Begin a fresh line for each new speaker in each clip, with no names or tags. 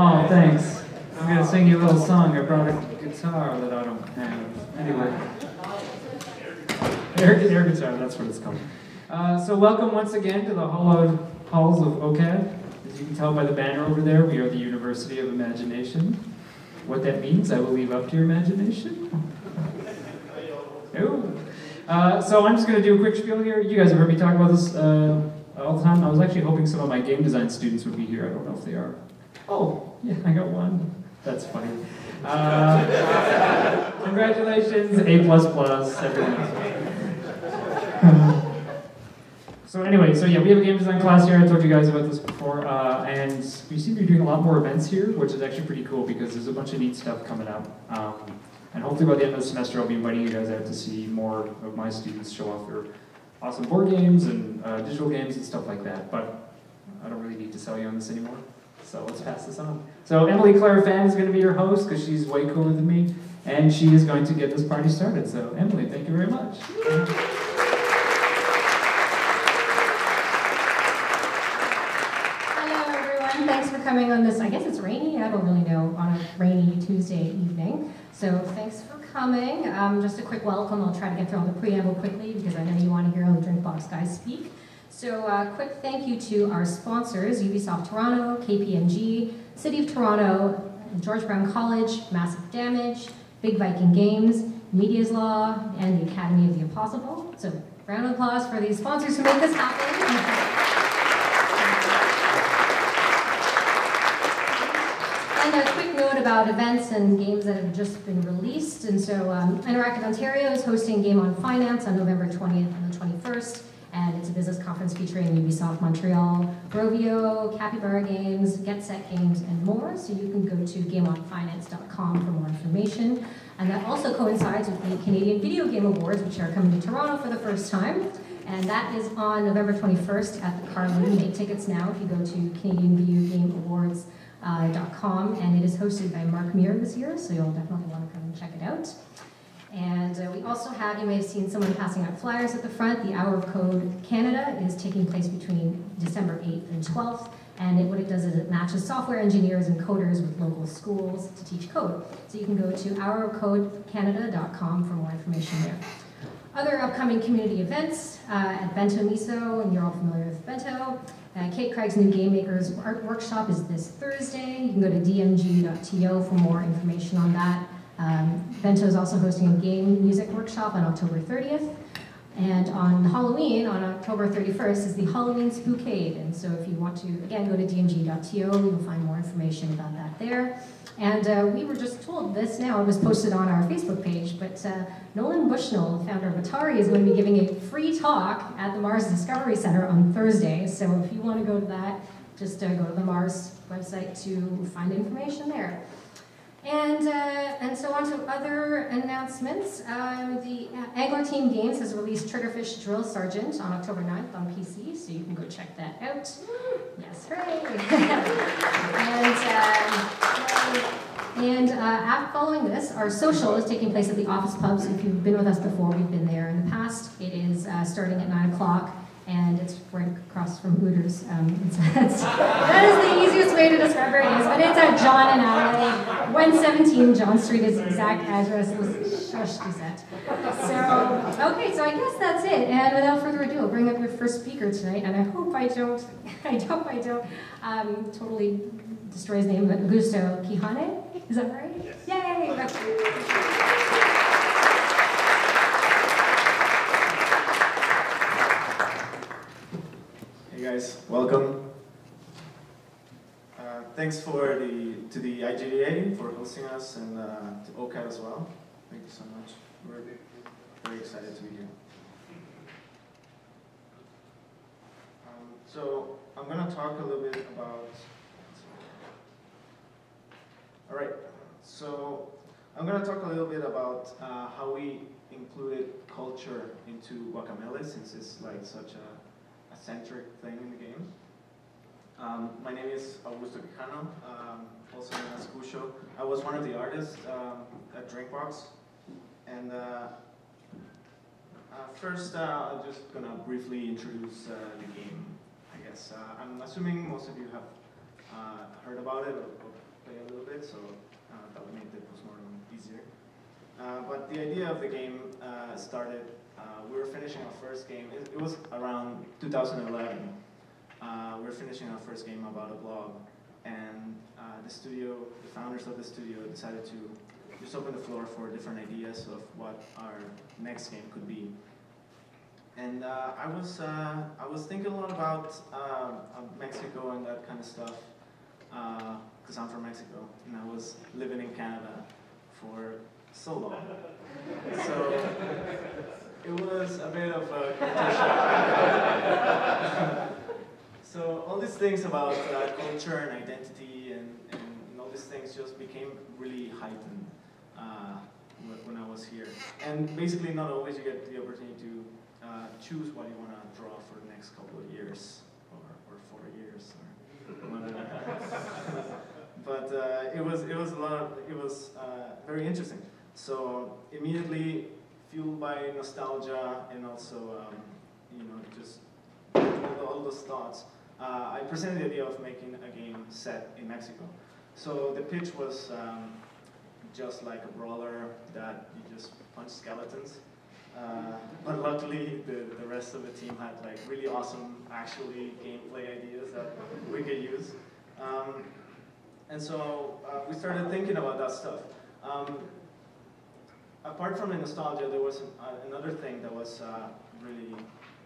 Oh, thanks. I'm going to sing you a little song. I brought a guitar that I don't have. Anyway. Air guitar, that's what it's called. So welcome once again to the hallowed halls of OCAD. As you can tell by the banner over there, we are the University of Imagination. What that means, I will leave up to your imagination. No. So I'm just going to do a quick spiel here. You guys have heard me talk about this all the time. I was actually hoping some of my game design students would be here. I don't know if they are. Oh, yeah, I got one. That's funny. Congratulations, A++, everyone. So anyway, so yeah, we have a game design class here. I told you guys about this before, and we seem to be doing a lot more events here, which is actually pretty cool because there's a bunch of neat stuff coming up. And hopefully by the end of the semester, I'll be inviting you guys out to see more of my students show off their awesome board games and digital games and stuff like that. But I don't really need to sell you on this anymore, so let's pass this on. So Emily Claire Fan is going to be your host because she's way cooler than me, and she is going to get this party started. So Emily, thank you very much.
Thanks for coming on this, I guess it's rainy, I don't really know, on a rainy Tuesday evening. So thanks for coming. Just a quick welcome. I'll try to get through all the preamble quickly because I know you want to hear all the DrinkBox guys speak. So quick thank you to our sponsors, Ubisoft Toronto, KPMG, City of Toronto, George Brown College, Massive Damage, Big Viking Games, Media's Law, and the Academy of the Impossible. So round of applause for these sponsors who make this happen. And a quick note about events and games that have just been released. And so Interactive Ontario is hosting Game on Finance on November 20th and the 21st. And it's a business conference featuring Ubisoft Montreal, Rovio, Capybara Games, Get Set Games, and more. So you can go to gameonfinance.com for more information. And that also coincides with the Canadian Video Game Awards, which are coming to Toronto for the first time. And that is on November 21st at the Carlin. Make tickets now if you go to CanadianVideoGameAwards.com, and it is hosted by Mark Muir this year, so you'll definitely want to come and check it out. And we also have, you may have seen someone passing out flyers at the front. The Hour of Code Canada is taking place between December 8th and 12th, and what it does is it matches software engineers and coders with local schools to teach code. So you can go to hourofcodecanada.com for more information there. Other upcoming community events at Bento Miso, and you're all familiar with Bento. Kate Craig's New Game Makers Art Workshop is this Thursday. You can go to dmg.to for more information on that. Bento is also hosting a game music workshop on October 30th. And on Halloween, on October 31st, is the Halloween Spookade. And so if you want to, again, go to dmg.to, you'll find more information about that there. And we were just told this now, it was posted on our Facebook page, but Nolan Bushnell, founder of Atari, is going to be giving a free talk at the Mars Discovery Center on Thursday. So if you want to go to that, just go to the Mars website to find information there. And so on to other announcements. The Angler Team Games has released Triggerfish Drill Sergeant on October 9th on PC, so you can go check that out. Yes, hooray! Following this, our social is taking place at the Office Pubs. If you've been with us before, we've been there in the past. It is starting at 9 o'clock. And it's right across from Hooters. That is the easiest way to describe where it is, but it's at John and Adelaide, 117 John Street is the exact address. Shush, Gisette. So, okay, so I guess that's it. And without further ado, I'll bring up your first speaker tonight, and I hope I don't totally destroy his name, but Augusto Quijano. Is that right? Yes. Yay!
Hey guys, welcome. Thanks to the IGDA for hosting us, and to OCAD as well. Thank you so much. We're very excited to be here. So I'm going to talk a little bit about. All right. So I'm going to talk a little bit about how we included culture into Guacamele, since it's like such a centric thing in the game. My name is Augusto Quijano, also known as Cusho. I was one of the artists at DrinkBox. And first, I'm just going to briefly introduce the game, I guess. I'm assuming most of you have heard about it or play a little bit, so that would make the post-mortem easier. But the idea of the game started, we were finishing our first game, it was around 2011. We were finishing our first game about a blog, and the founders of the studio decided to just open the floor for different ideas of what our next game could be. And I was thinking a lot about Mexico and that kind of stuff, because I'm from Mexico, and I was living in Canada for so long. So it was a bit of a culture shock. So all these things about culture and identity and all these things just became really heightened when I was here. And basically not always you get the opportunity to choose what you want to draw for the next couple of years, or 4 years, or whatever. But it was very interesting. So immediately fueled by nostalgia and also just all those thoughts, I presented the idea of making a game set in Mexico. So the pitch was just like a brawler that you just punch skeletons. But luckily, the rest of the team had like really awesome, actually gameplay ideas that we could use. And so we started thinking about that stuff. Apart from the nostalgia, there was another thing that was really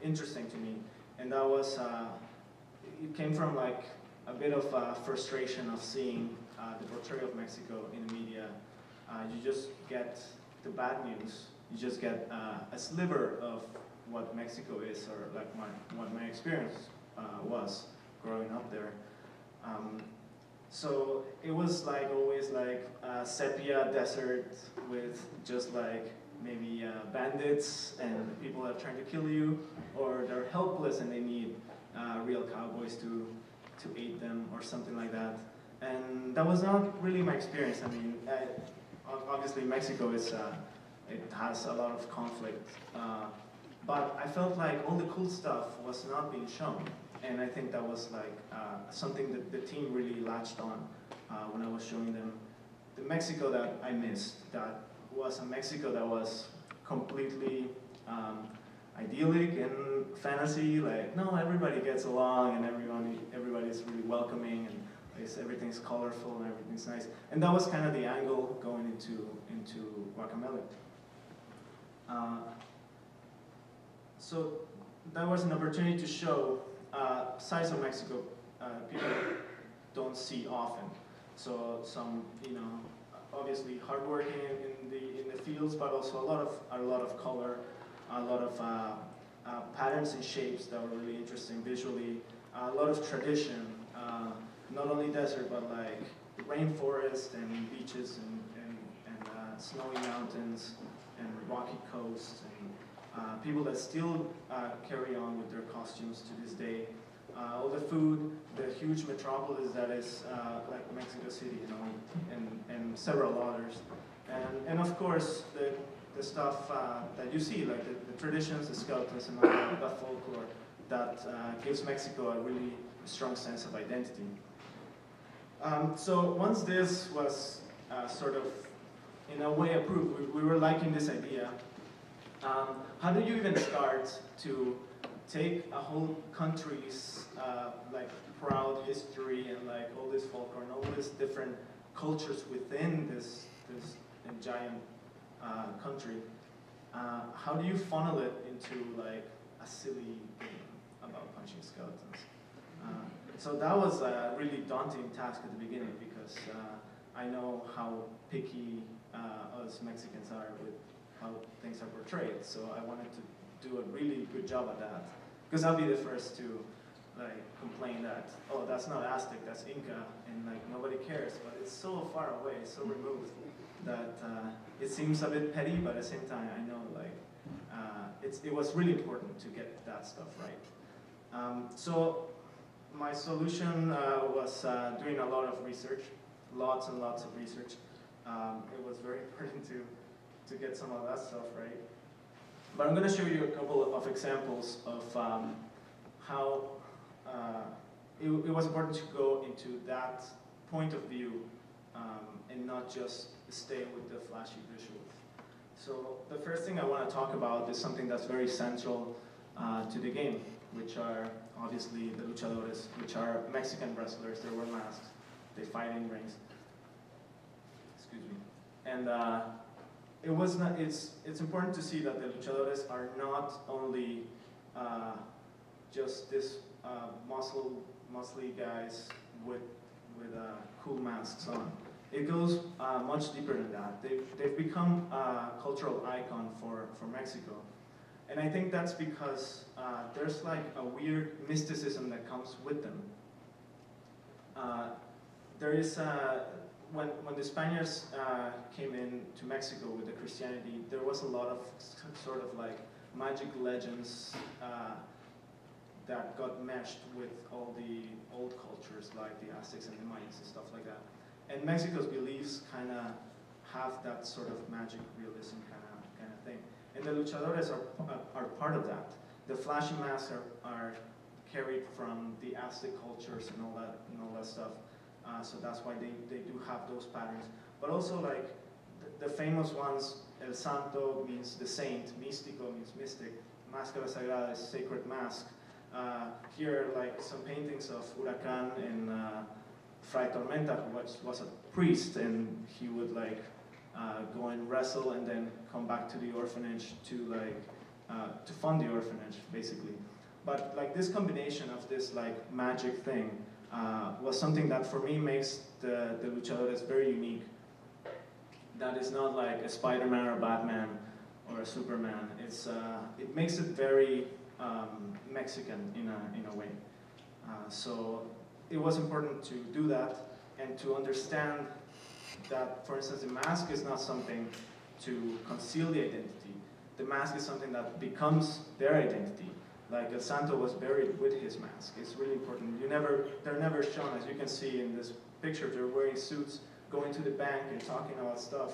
interesting to me, and that was it came from like a bit of frustration of seeing the portrayal of Mexico in the media. You just get the bad news. You just get a sliver of what Mexico is, or like what my experience was growing up there. So it was like always like a sepia desert with just like maybe bandits and people that are trying to kill you, or they're helpless and they need real cowboys to aid them or something like that. And that was not really my experience. I mean, obviously Mexico is it has a lot of conflict, but I felt like all the cool stuff was not being shown, and I think that was like something that the team really latched on when I was showing them the Mexico that I missed. That was a Mexico that was completely idyllic and fantasy, like no, everybody gets along and everybody's really welcoming and everything's colorful and everything's nice. And that was kind of the angle going into Guacamele. So that was an opportunity to show sides of Mexico people don't see often. So some, obviously hardworking in the fields, but also a lot of color, a lot of patterns and shapes that were really interesting visually, a lot of tradition, not only desert, but like rainforest and beaches and snowy mountains and rocky coasts, and people that still carry on with their costumes to this day. All the food, the huge metropolis that is like Mexico City, and several others. And of course, the stuff that you see, like the traditions, the skeletons, and all that folklore that gives Mexico a really strong sense of identity. So once this was sort of, in a way, approved, we were liking this idea. How do you even start to take a whole country's like proud history and like all this folklore and all these different cultures within this giant country? How do you funnel it into like a silly game about punching skeletons? So that was a really daunting task at the beginning, because I know how picky us Mexicans are with how things are portrayed. So I wanted to do a really good job at that, because I'll be the first to like complain that, oh, that's not Aztec, that's Inca, and like nobody cares, but it's so far away, so removed, that it seems a bit petty, but at the same time I know like it was really important to get that stuff right. So my solution was doing a lot of research, lots and lots of research. It was very important to get some of that stuff right. But I'm going to show you a couple of examples of how it was important to go into that point of view and not just stay with the flashy visuals. So the first thing I want to talk about is something that's very central to the game, which are obviously the luchadores, which are Mexican wrestlers. They wear masks, they fight in rings. Excuse me. And it's important to see that the luchadores are not only just this muscly guys with cool masks on. It goes much deeper than that. They've become a cultural icon for Mexico. And I think that's because there's like a weird mysticism that comes with them. There is, when the Spaniards came into Mexico with the Christianity, there was a lot of sort of like magic legends that got meshed with all the old cultures like the Aztecs and the Mayans and stuff like that. And Mexico's beliefs kind of have that sort of magic realism kind of thing. And the luchadores are part of that. The flashy masks are carried from the Aztec cultures and all that stuff. So that's why they do have those patterns. But also like the famous ones, El Santo means the saint, Místico means mystic, Máscara Sagrada is sacred mask. Here like some paintings of Huracán and Fray Tormenta, who was a priest, and he would like go and wrestle and then come back to the orphanage to fund the orphanage, basically. But like this combination of this like magic thing was something that for me makes the luchadores very unique. That is not like a Spider-Man or a Batman or a Superman. It makes it very Mexican in a way. So it was important to do that and to understand that, for instance, the mask is not something to conceal the identity. The mask is something that becomes their identity. Like El Santo was buried with his mask. It's really important. They're never shown, as you can see in this picture. They're wearing suits, going to the bank and talking about stuff.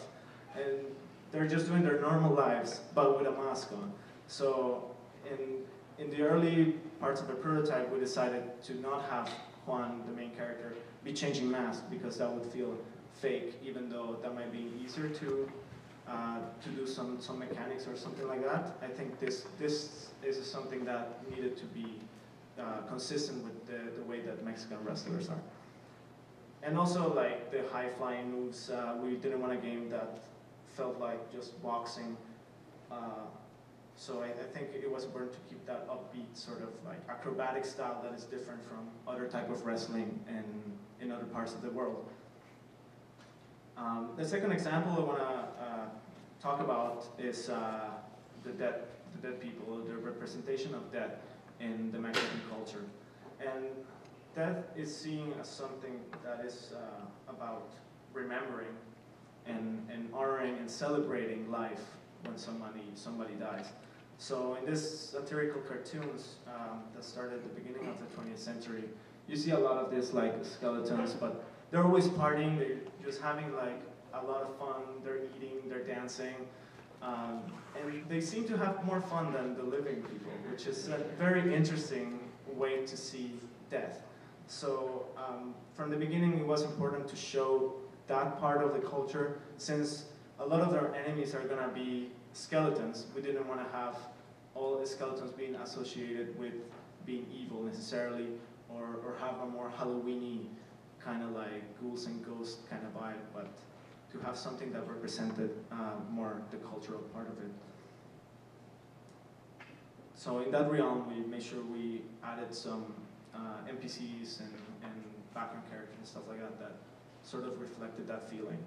And they're just doing their normal lives, but with a mask on. So in the early parts of the prototype, we decided to not have Juan, the main character, be changing masks because that would feel fake, even though that might be easier to do some mechanics or something like that. I think this is something that needed to be consistent with the way that Mexican wrestlers are. And also like the high-flying moves, we didn't want a game that felt like just boxing. So I think it was important to keep that upbeat sort of like acrobatic style that is different from other type of wrestling in other parts of the world. The second example I want to talk about is the dead people, the representation of death in the Mexican culture. And death is seen as something that is about remembering and honoring and celebrating life when somebody dies. So in this satirical cartoons that started at the beginning of the 20th century, you see a lot of this like skeletons, but they're always partying, they're just having like a lot of fun, they're eating, they're dancing, and they seem to have more fun than the living people, which is a very interesting way to see death. So from the beginning it was important to show that part of the culture, since a lot of their enemies are going to be skeletons. We didn't want to have all the skeletons being associated with being evil necessarily, or have a more Halloween-y kind of like ghouls and ghosts kind of vibe, but to have something that represented more the cultural part of it. So in that realm, we made sure we added some NPCs and background characters and stuff like that that sort of reflected that feeling.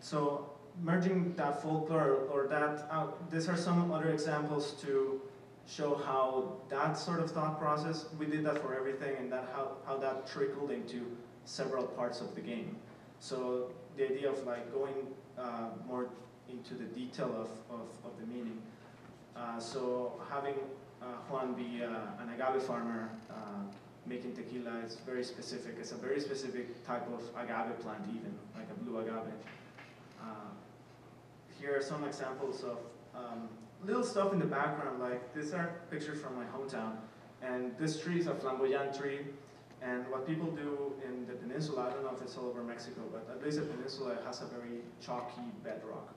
So merging that folklore or that out, these are some other examples to show how that sort of thought process, we did that for everything, and that how that trickled into several parts of the game. So the idea of like going more into the detail of the meaning. So having Juan be an agave farmer making tequila is very specific. It's a very specific type of agave plant even, like a blue agave. Here are some examples of little stuff in the background, like these are pictures from my hometown. And this tree is a flamboyant tree, And what people do in the peninsula, I don't know if it's all over Mexico, but at least the peninsula has a very chalky bedrock.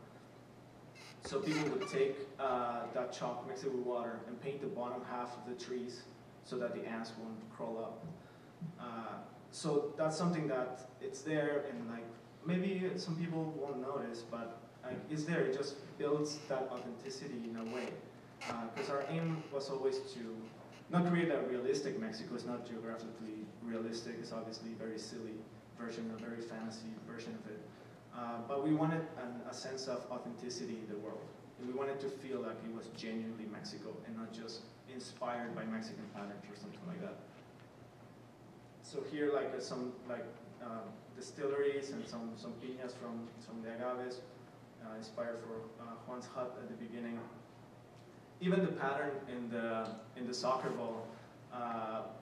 So people would take that chalk, mix it with water, and paint the bottom half of the trees so that the ants won't crawl up. So that's something that it's there, and like maybe some people won't notice, but like it's there. It just builds that authenticity in a way. Because our aim was always to not create a realistic Mexico. It's not geographically realistic. It's obviously a very silly version, a very fantasy version of it. But we wanted a sense of authenticity in the world. And we wanted to feel like it was genuinely Mexico and not just inspired by Mexican patterns or something like that. So here, like some distilleries and some piñas from the agaves, inspired for Juan's hut at the beginning. Even the pattern in the soccer ball,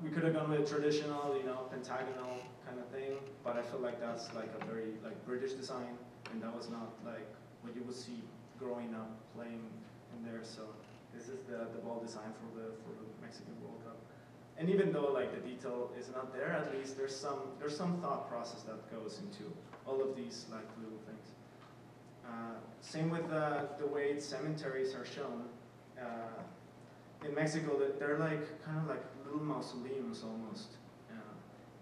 we could have gone with a traditional, pentagonal kind of thing, but I feel like that's like a very British design, and that was not like what you would see growing up playing in there. So this is the ball design for the Mexican World Cup. And even though like the detail is not there, at least there's some thought process that goes into all of these like little things. Same with the way cemeteries are shown. In Mexico, they're like kind of like little mausoleums almost.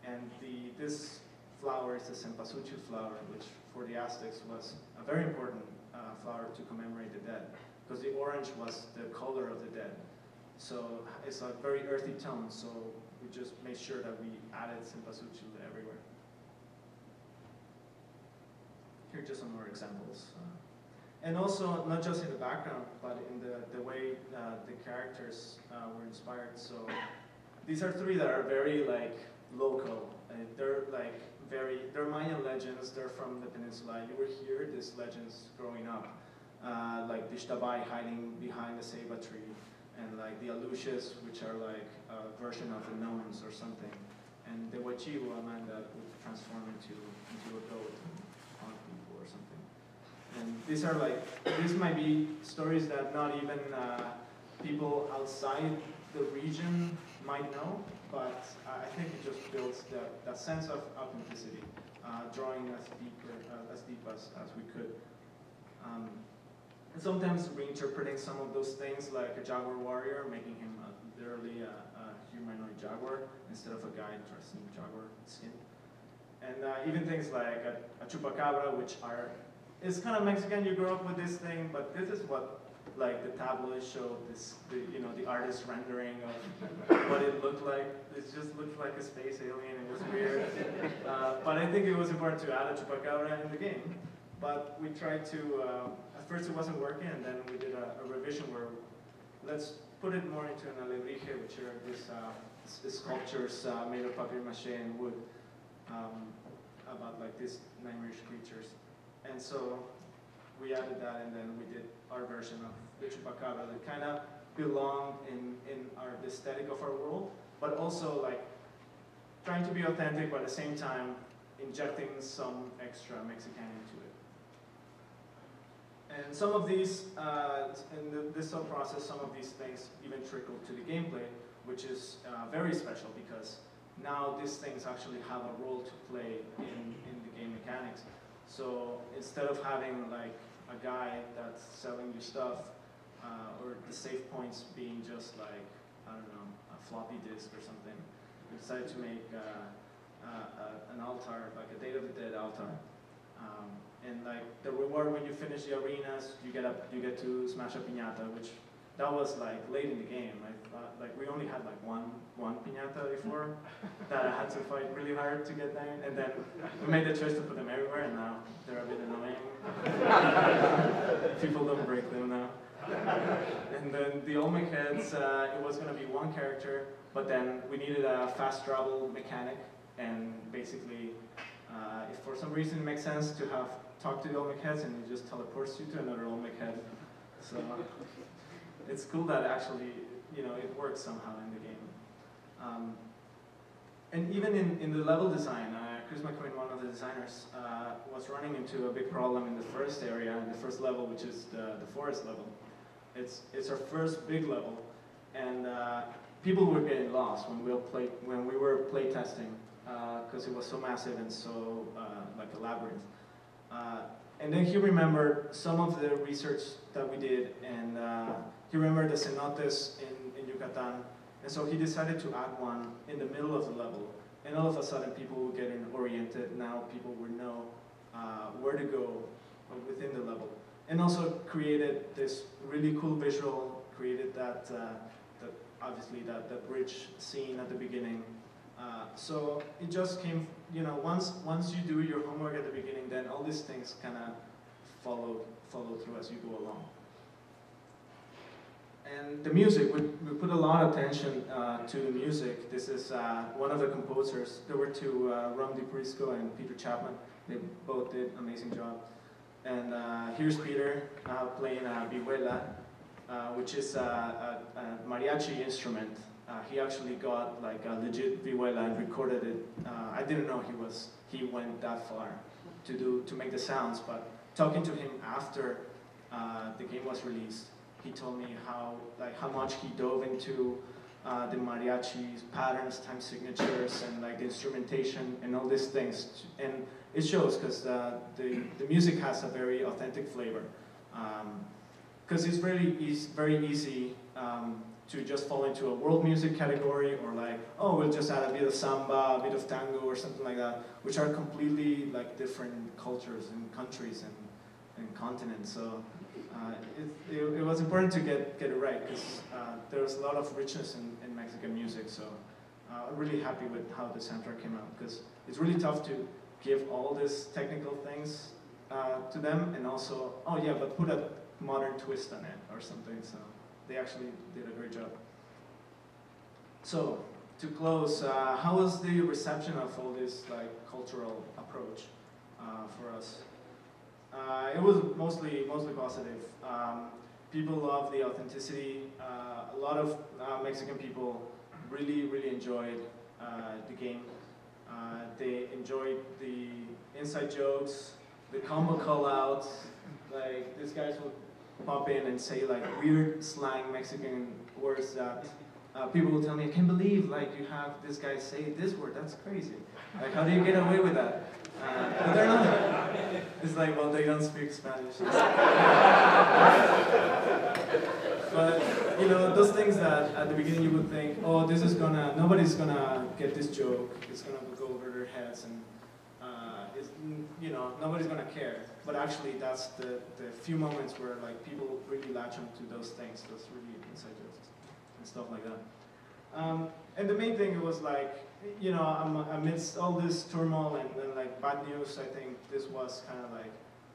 And this flower is the cempasúchil flower, which for the Aztecs was a very important flower to commemorate the dead, because the orange was the color of the dead. So it's a very earthy tone, so we just made sure that we added cempasúchil everywhere. Here are just some more examples. And also, not just in the background, but in the way the characters were inspired. So these are three that are very like local. They're like they're Mayan legends. They're from the peninsula. You will hear these legends growing up, like the Ixtabay hiding behind the ceiba tree, and like the Aluches, which are like a version of the gnomes or something, and the Huachihu, a man that would transform into a goat and haunt people or something. And these are like, these might be stories that not even people outside the region might know, but I think it just builds that sense of authenticity, drawing as deep as we could. And sometimes reinterpreting some of those things, like a jaguar warrior, making him literally a humanoid jaguar instead of a guy dressed in jaguar skin. And even things like a chupacabra, which it's kind of Mexican. You grow up with this thing, but this is what like the tabloids showed. The artist rendering of what it looked like. It just looked like a space alien. It was weird. But I think it was important to add a chupacabra in the game. But we tried to. At first, it wasn't working, and then we did a revision where let's put it more into an alebrije, which are these sculptures made of papier-mâché and wood about like these nightmarish creatures. And so we added that, and then we did our version of the chupacabra that kind of belonged in the aesthetic of our world, but also like trying to be authentic, but at the same time injecting some extra Mexican into it. And some of these, in this sub-process, some of these things even trickled to the gameplay, which is very special because now these things actually have a role to play in the game mechanics. So instead of having like a guy that's selling you stuff, or the save points being just like, I don't know, a floppy disk or something, we decided to make an altar, like a Day of the Dead altar. And like the reward when you finish the arenas, you get to smash a piñata, which that was like late in the game. I thought like we only had like one piñata before that I had to fight really hard to get down, and then we made the choice to put them everywhere, and now they're a bit annoying. People don't break them now. And then the Olmec heads, it was going to be one character, but then we needed a fast travel mechanic, and basically, if for some reason it makes sense to have talk to the Olmec heads, and it just teleports you to another Olmec head. So it's cool that actually, it works somehow in the game. And even in the level design, Chris McQueen, one of the designers, was running into a big problem in the first area, the first level, which is the forest level. It's our first big level, and people were getting lost when we were play testing because it was so massive and so like a labyrinth. And then he remembered some of the research that we did, and he remembered the cenotes in Yucatan, and so he decided to add one in the middle of the level. And all of a sudden, people were getting oriented. Now people would know where to go within the level, and also created this really cool visual. Created that, obviously that bridge scene at the beginning. So it just came, you know, once you do your homework at the beginning, then all these things kind of follow through as you go along. And the music, we put a lot of attention to the music. This is one of the composers. There were two, Ron DiPrisco and Peter Chapman. They both did an amazing job. And here's Peter playing vihuela, which is a mariachi instrument. He actually got like a legit vihuela and recorded it. I didn't know he went that far to make the sounds, but talking to him after the game was released, he told me how much he dove into the mariachi's patterns, time signatures, and like the instrumentation and all these things. And it shows because the music has a very authentic flavor. Because it's very easy to just fall into a world music category, or like, oh, we'll just add a bit of samba, a bit of tango, or something like that, which are completely like different cultures and countries and continents. So it was important to get it right, because there was a lot of richness in Mexican music. So I'm really happy with how the soundtrack came out, because it's really tough to give all these technical things to them, and also, oh yeah, but put a modern twist on it or something. So they actually did a great job. So to close, how was the reception of all this like cultural approach for us? It was mostly positive. People love the authenticity. A lot of Mexican people really enjoyed the game. They enjoyed the inside jokes, the combo call-outs. Like, these guys would pop in and say like weird slang Mexican words that people will tell me, I can't believe like you have this guy say this word, that's crazy. Like, how do you get away with that? But they're not. It's like, well, they don't speak Spanish. But, you know, those things that at the beginning you would think, oh, nobody's gonna get this joke, it's gonna go over their heads, and you know, nobody's gonna care. But actually, that's the few moments where like people really latch onto those things, those really inside jokes and stuff like that. And the main thing was like, you know, amidst all this turmoil and like bad news, I think this was kind of like,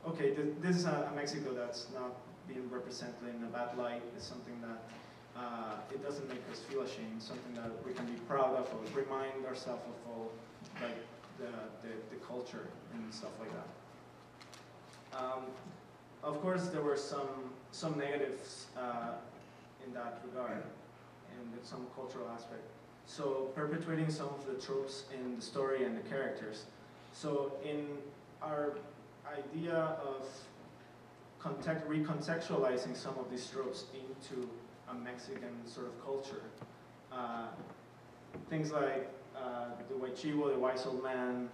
okay, this is a Mexico that's not being represented in a bad light. It's something that it doesn't make us feel ashamed, something that we can be proud of, or remind ourselves of all like the culture and stuff like that. Of course, there were some negatives in that regard, and some cultural aspect. So perpetuating some of the tropes in the story and the characters. So in our idea of recontextualizing some of these tropes into a Mexican sort of culture, things like the white chivo, the wise old man,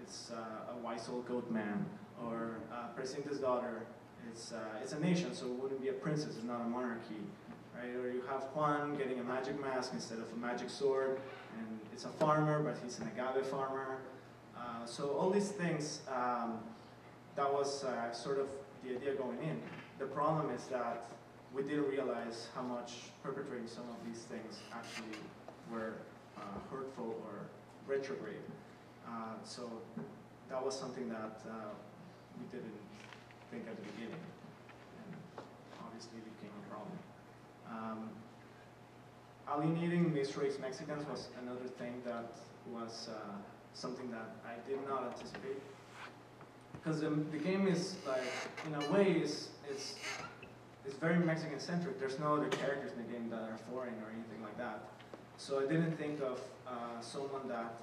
it's a wise old goat man, or Presidente's daughter, it's a nation, so it wouldn't be a princess, it's not a monarchy. Right? Or you have Juan getting a magic mask instead of a magic sword, and it's a farmer, but he's an agave farmer. So all these things, that was sort of the idea going in. The problem is that we didn't realize how much perpetrating some of these things actually were hurtful or retrograde. So that was something that we didn't think at the beginning, and obviously became a problem. Alienating mixed-race Mexicans was another thing that was something that I did not anticipate. Because the game is like, in a way, it's very Mexican-centric. There's no other characters in the game that are foreign or anything like that. So I didn't think of someone that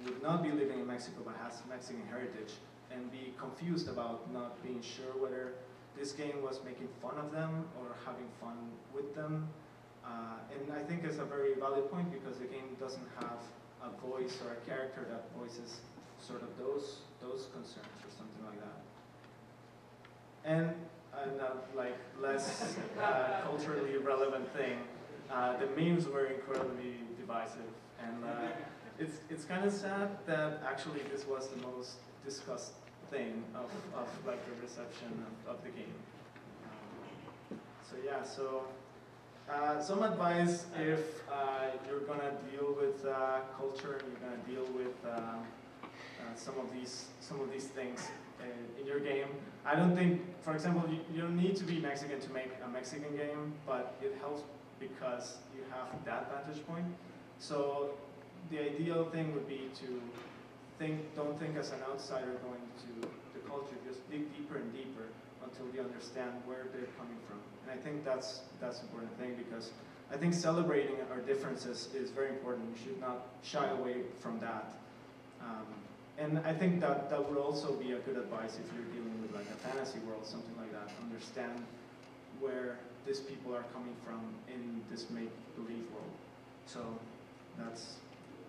would not be living in Mexico but has Mexican heritage and be confused about not being sure whether this game was making fun of them or having fun with them. And I think it's a very valid point because the game doesn't have a voice or a character that voices sort of those concerns or something like that. And like less culturally relevant thing, the memes were incredibly divisive, and it's kind of sad that actually this was the most discussed thing of like the reception of the game. So yeah, so some advice if you're gonna deal with culture and you're gonna deal with some of these things in your game. I don't think, for example, you don't need to be Mexican to make a Mexican game, but it helps because you have that vantage point. So the ideal thing would be to don't think as an outsider going to the culture, just dig deeper and deeper until you understand where they're coming from. And I think that's an important thing because I think celebrating our differences is very important. We should not shy away from that. And I think that would also be a good advice if you're dealing with like a fantasy world, something like that. Understand where these people are coming from in this make-believe world. So that's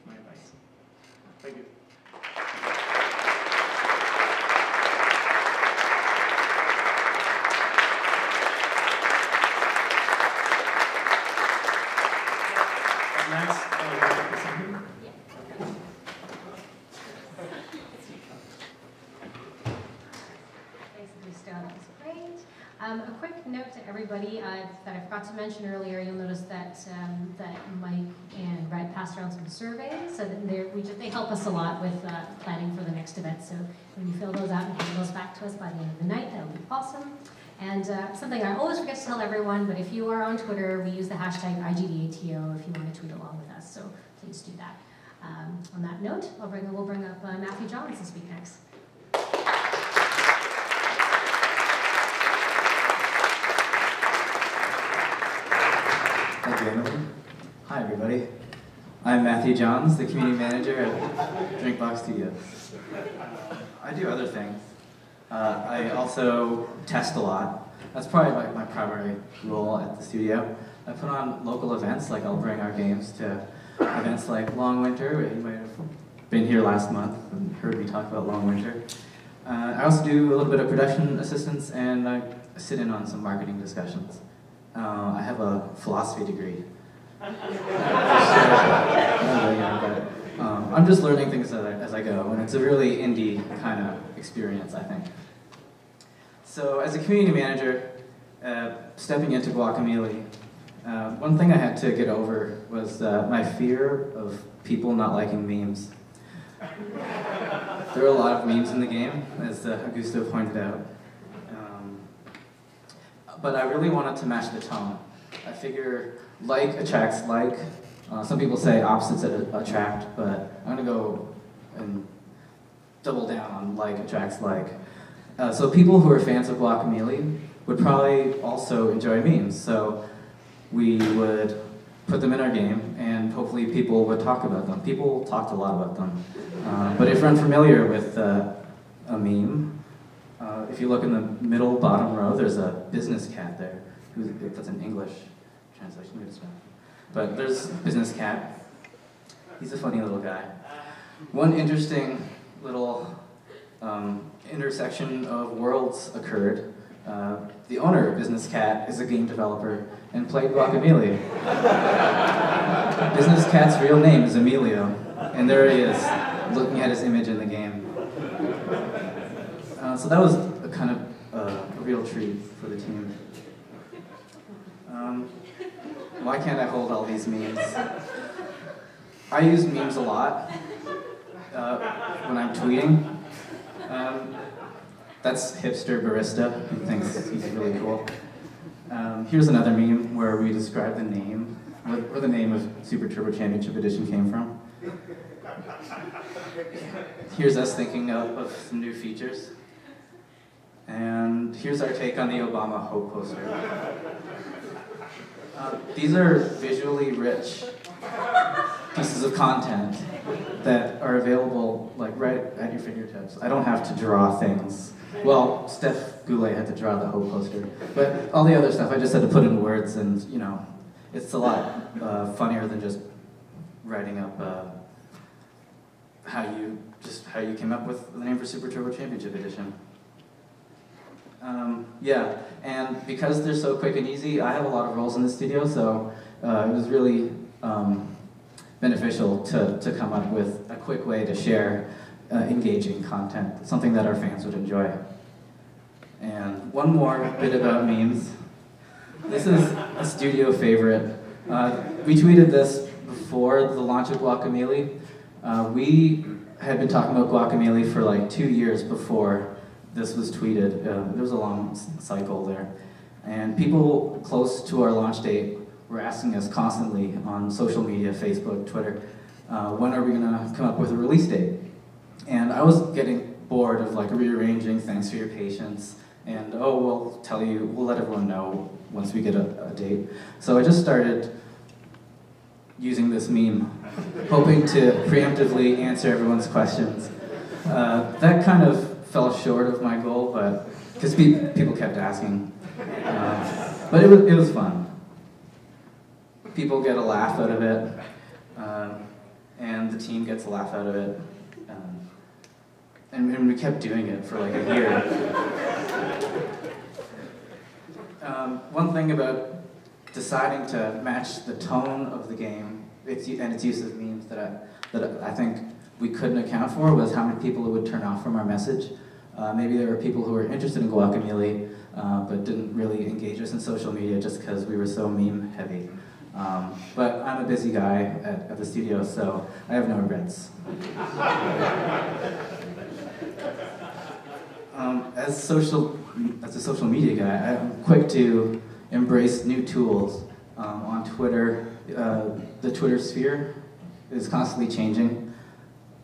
my advice. Thank you. Next,
a quick note to everybody that I forgot to mention earlier. You'll notice that that Mike and Brad passed around some surveys, so that they help us a lot with planning for the next event. So when you fill those out and hand those back to us by the end of the night, that would be awesome. And something I always forget to tell everyone, but if you are on Twitter, we use the hashtag IGDATO if you want to tweet along with us. So please do that. On that note, we'll bring up Matthew Johns to speak next.
Thank you, Emily. Hi, everybody. I'm Matthew Johns, the community manager at DrinkBox Studios. I do other things. I also test a lot. That's probably my primary role at the studio. I put on local events, like I'll bring our games to events like Long Winter. You might have been here last month and heard me talk about Long Winter. I also do a little bit of production assistance, and I sit in on some marketing discussions. I have a philosophy degree. I'm just learning things as I go, and it's a really indie kind of experience, I think. So as a community manager, stepping into GUACAMELEE, one thing I had to get over was my fear of people not liking memes. There are a lot of memes in the game, as Augusto pointed out. But I really wanted to match the tone. I figure like attracts like. Some people say opposites attract, but I'm gonna go and double down on like attracts like. So people who are fans of GUACAMELEE would probably also enjoy memes. So we would put them in our game, and hopefully people would talk about them. People talked a lot about them. But if you're unfamiliar with a meme, if you look in the middle bottom row, there's a business cat there. That's an English translation. But there's Business Cat. He's a funny little guy. One interesting little intersection of worlds occurred. The owner of Business Cat is a game developer and played GUACAMELEE. Business Cat's real name is Emilio, and there he is, looking at his image in the game. So that was a kind of a real treat for the team. Why can't I hold all these memes? I use memes a lot when I'm tweeting. That's hipster barista who thinks he's really cool. Here's another meme where we describe the name, where the name of Super Turbo Championship Edition came from. Here's us thinking of some new features. And here's our take on the Obama Hope poster. These are visually rich pieces of content that are available like right at your fingertips. I don't have to draw things. Well, Steph Goulet had to draw the Hope poster, but all the other stuff I just had to put in words, and it's a lot funnier than just writing up how you came up with the name for Super Turbo Championship Edition. Yeah, and because they're so quick and easy, I have a lot of roles in the studio, so it was really beneficial to come up with a quick way to share engaging content, something that our fans would enjoy. And one more bit about memes. This is a studio favorite. We tweeted this before the launch of GUACAMELEE. We had been talking about GUACAMELEE for like 2 years before this was tweeted. There was a long cycle there. And people close to our launch date were asking us constantly on social media, Facebook, Twitter, when are we gonna come up with a release date? And I was getting bored of like rearranging, thanks for your patience, and oh, we'll let everyone know once we get a date. So I just started using this meme, hoping to preemptively answer everyone's questions. That kind of fell short of my goal, but because people kept asking. But it was fun. People get a laugh out of it, and the team gets a laugh out of it. And we kept doing it for like a year. One thing about deciding to match the tone of the game and its use of memes that I think we couldn't account for was how many people it would turn off from our message. Maybe there were people who were interested in GUACAMELEE, but didn't really engage us in social media just because we were so meme heavy. But I'm a busy guy at the studio, so I have no regrets. As a social media guy, I'm quick to embrace new tools. On Twitter, the Twitter sphere is constantly changing.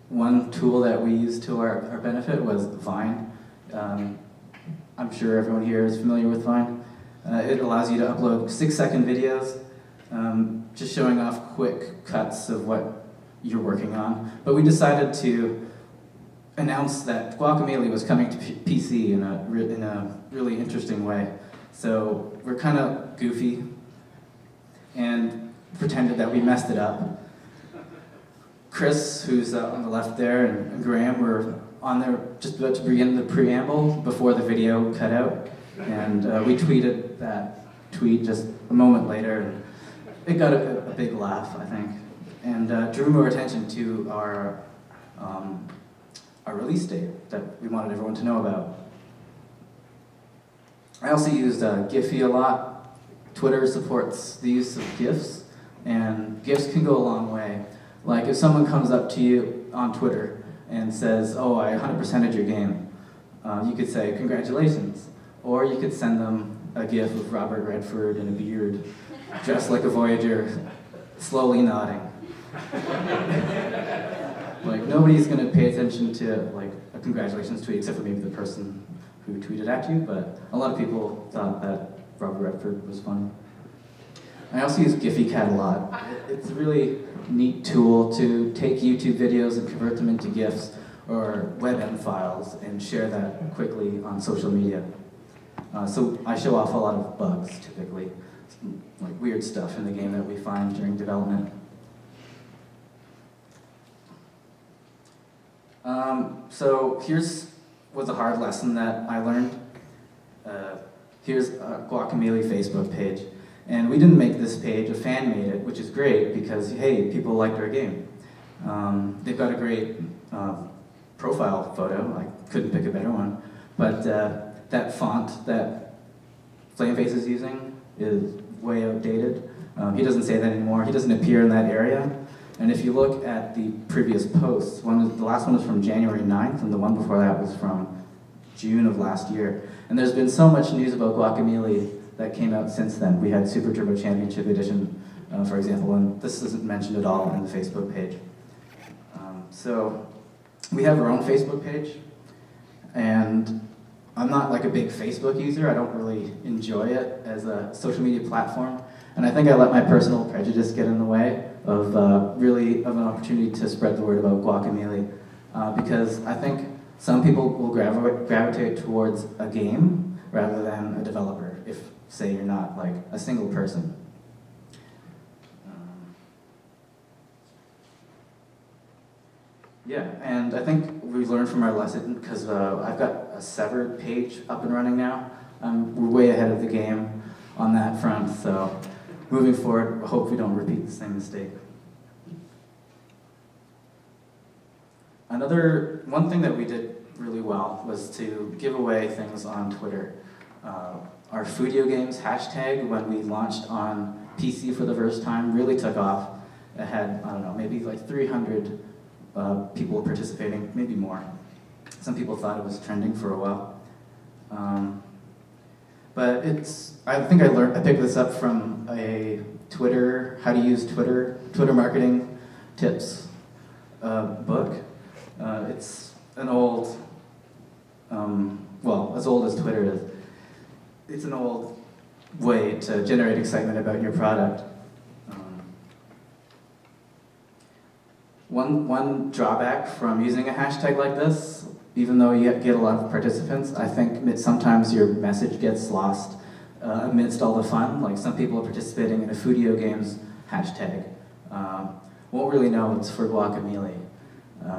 One tool that we used to our benefit was Vine. I'm sure everyone here is familiar with Vine. It allows you to upload 6-second videos, just showing off quick cuts of what you're working on. But we decided to announce that GUACAMELEE was coming to PC in a really interesting way. So we're kind of goofy and pretended that we messed it up. Chris, who's on the left there, and Graham were on there just about to begin the preamble before the video cut out. And we tweeted that tweet just a moment later, and it got a big laugh, I think, and drew more attention to our release date that we wanted everyone to know about. I also used Giphy a lot. Twitter supports the use of GIFs, and GIFs can go a long way. Like if someone comes up to you on Twitter and says, oh, I 100%ed your game, you could say, congratulations. Or you could send them a GIF of Robert Redford in a beard, dressed like a Voyager, slowly nodding. Like nobody's gonna pay attention to like a congratulations tweet except for maybe the person who tweeted at you, but a lot of people thought that Robert Redford was funny. I also use GiphyCat a lot. It's a really neat tool to take YouTube videos and convert them into GIFs or WebM files and share that quickly on social media. So I show off a lot of bugs, typically, like weird stuff in the game that we find during development. So here's was a hard lesson that I learned. Here's a GUACAMELEE Facebook page. And we didn't make this page, a fan made it, which is great because, hey, people liked our game. They've got a great profile photo. I couldn't pick a better one. But that font that Flameface is using is way outdated. He doesn't say that anymore. He doesn't appear in that area. And if you look at the previous posts, the last one was from January 9th, and the one before that was from June of last year. And there's been so much news about GUACAMELEE that came out since then. We had Super Turbo Championship Edition, for example, and this isn't mentioned at all in the Facebook page. So we have our own Facebook page, and I'm not like a big Facebook user. I don't really enjoy it as a social media platform, and I think I let my personal prejudice get in the way of an opportunity to spread the word about GUACAMELEE, because I think some people will gravitate towards a game rather than a developer, if, say, you're not like a single person. Yeah, and I think we learned from our lesson, because I've got a severed page up and running now. We're way ahead of the game on that front, so moving forward, I hope we don't repeat the same mistake. One thing that we did really well was to give away things on Twitter. Our Foodio Games hashtag, when we launched on PC for the first time, really took off. It had, I don't know, maybe like 300 people participating, maybe more. Some people thought it was trending for a while. But I think I picked this up from a how to use Twitter marketing tips book. It's an old, well, as old as Twitter is. It's an old way to generate excitement about your product. One drawback from using a hashtag like this, even though you get a lot of participants, I think sometimes your message gets lost amidst all the fun. Like, some people are participating in a Foodio Games hashtag. Won't really know it's for Guacamelee.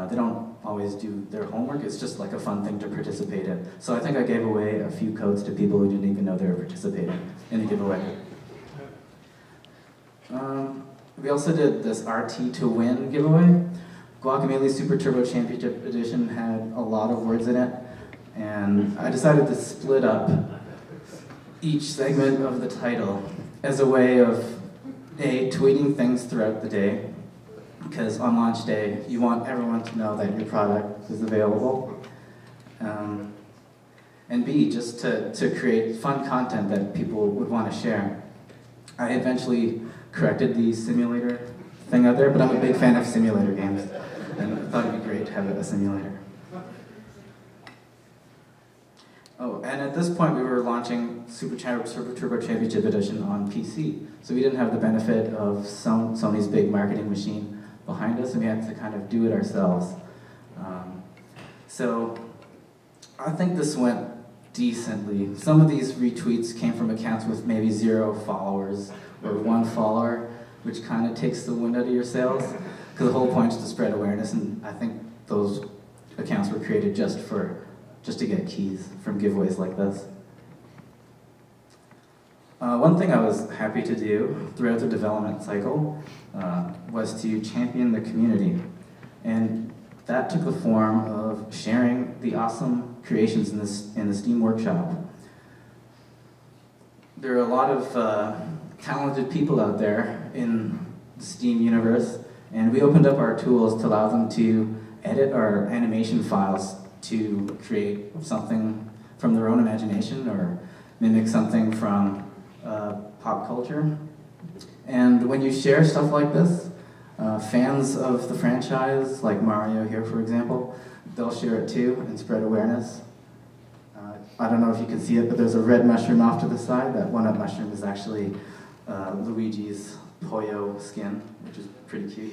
They don't always do their homework. It's just like a fun thing to participate in. So I think I gave away a few codes to people who didn't even know they were participating in the giveaway. We also did this RT to win giveaway. Guacamelee Super Turbo Championship Edition had a lot of words in it, and I decided to split up each segment of the title as a way of tweeting things throughout the day, because on launch day you want everyone to know that your product is available, and B, just to create fun content that people would want to share. I eventually corrected the simulator thing out there, but I'm a big fan of simulator games, and I thought it'd be great to have a simulator. Oh, and at this point we were launching Super Turbo Championship Edition on PC, so we didn't have the benefit of Sony's big marketing machine behind us, and we had to kind of do it ourselves. So I think this went decently. Some of these retweets came from accounts with maybe 0 followers or 1 follower, which kind of takes the wind out of your sails, because the whole point is to spread awareness, and I think those accounts were created just to get keys from giveaways like this. One thing I was happy to do throughout the development cycle was to champion the community, and that took the form of sharing the awesome creations in the Steam Workshop. There are a lot of talented people out there in the Steam universe, and we opened up our tools to allow them to edit our animation files to create something from their own imagination or mimic something from pop culture. And when you share stuff like this, fans of the franchise, like Mario here for example, they'll share it too and spread awareness. I don't know if you can see it, but there's a red mushroom off to the side. That one-up mushroom is actually Luigi's Poyo skin, which is pretty cute.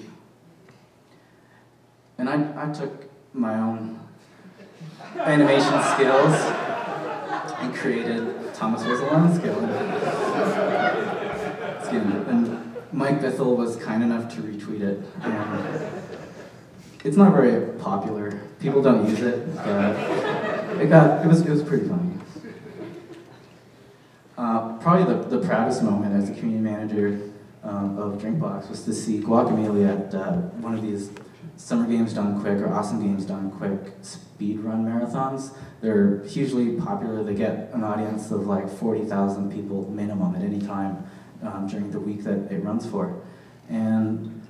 And I took my own animation skills and created Thomas Whistle skin. And Mike Bithell was kind enough to retweet it. And it's not very popular. People don't use it, but it was pretty funny. Probably the proudest moment as a community manager of DrinkBox was to see Guacamelee at one of these Summer Games Done Quick or Awesome Games Done Quick speedrun marathons. They're hugely popular. They get an audience of like 40,000 people minimum at any time during the week that it runs for. And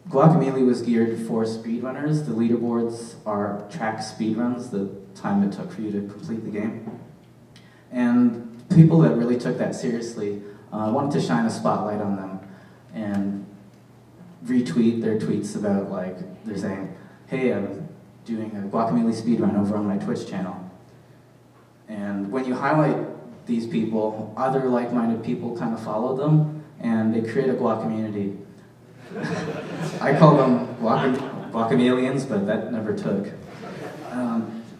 Guacamelee was geared for speedrunners. The leaderboards are track speedruns, the time it took for you to complete the game. And people that really took that seriously wanted to shine a spotlight on them and retweet their tweets about, like, they're saying, hey, I'm doing a Guacamelee speedrun over on my Twitch channel. And when you highlight these people, other like-minded people kind of follow them, and they create a Guacammunity. I call them Guacamelians, but that never took.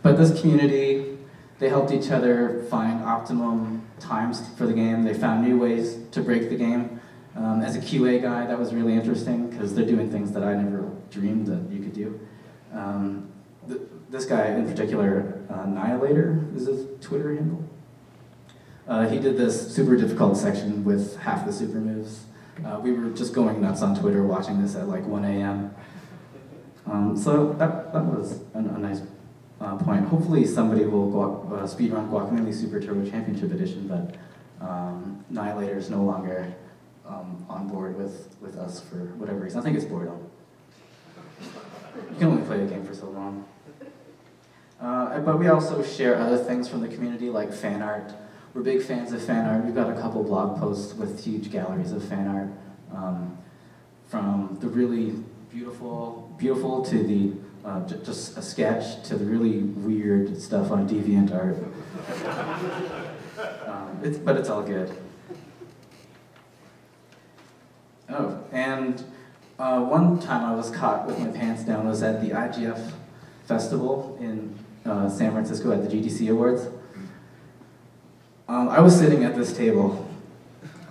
But this community, they helped each other find optimum times for the game. They found new ways to break the game. As a QA guy, that was really interesting, because they're doing things that I never dreamed that you could do. This guy in particular, Annihilator is his Twitter handle. He did this super difficult section with half the super moves. We were just going nuts on Twitter watching this at like 1 a.m. So that was a nice point. Hopefully somebody will speedrun Guacamele Super Turbo Championship Edition, but Annihilator is no longer on board with us for whatever reason. I think it's boredom. You can only play a game for so long. But we also share other things from the community, like fan art. We're big fans of fan art. We've got a couple blog posts with huge galleries of fan art, from the really beautiful to the just a sketch to the really weird stuff on DeviantArt. But it's all good. Oh, and one time I was caught with my pants down was at the IGF festival in San Francisco at the GDC Awards. I was sitting at this table.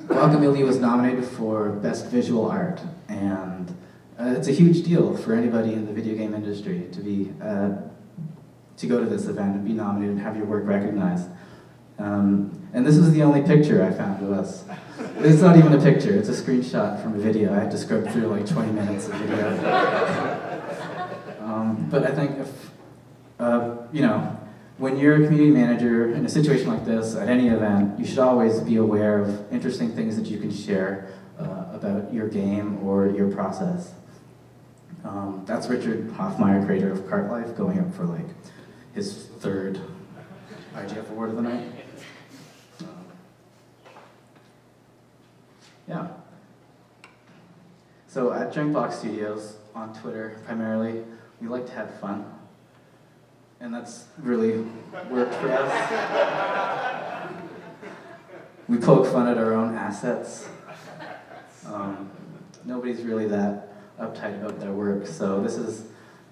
Guacamele was nominated for Best Visual Art, and it's a huge deal for anybody in the video game industry to go to this event and be nominated and have your work recognized. And this was the only picture I found of us. It's not even a picture, it's a screenshot from a video. I had to scrub through like 20 minutes of video. But I think if, you know, when you're a community manager in a situation like this, at any event, you should always be aware of interesting things that you can share about your game or your process. That's Richard Hoffmeyer, creator of Cart Life, going up for like his 3rd IGF award of the night. Yeah. So at DrinkBox Studios, on Twitter primarily, we like to have fun. And that's really worked for us. We poke fun at our own assets. Nobody's really that uptight about their work, so this is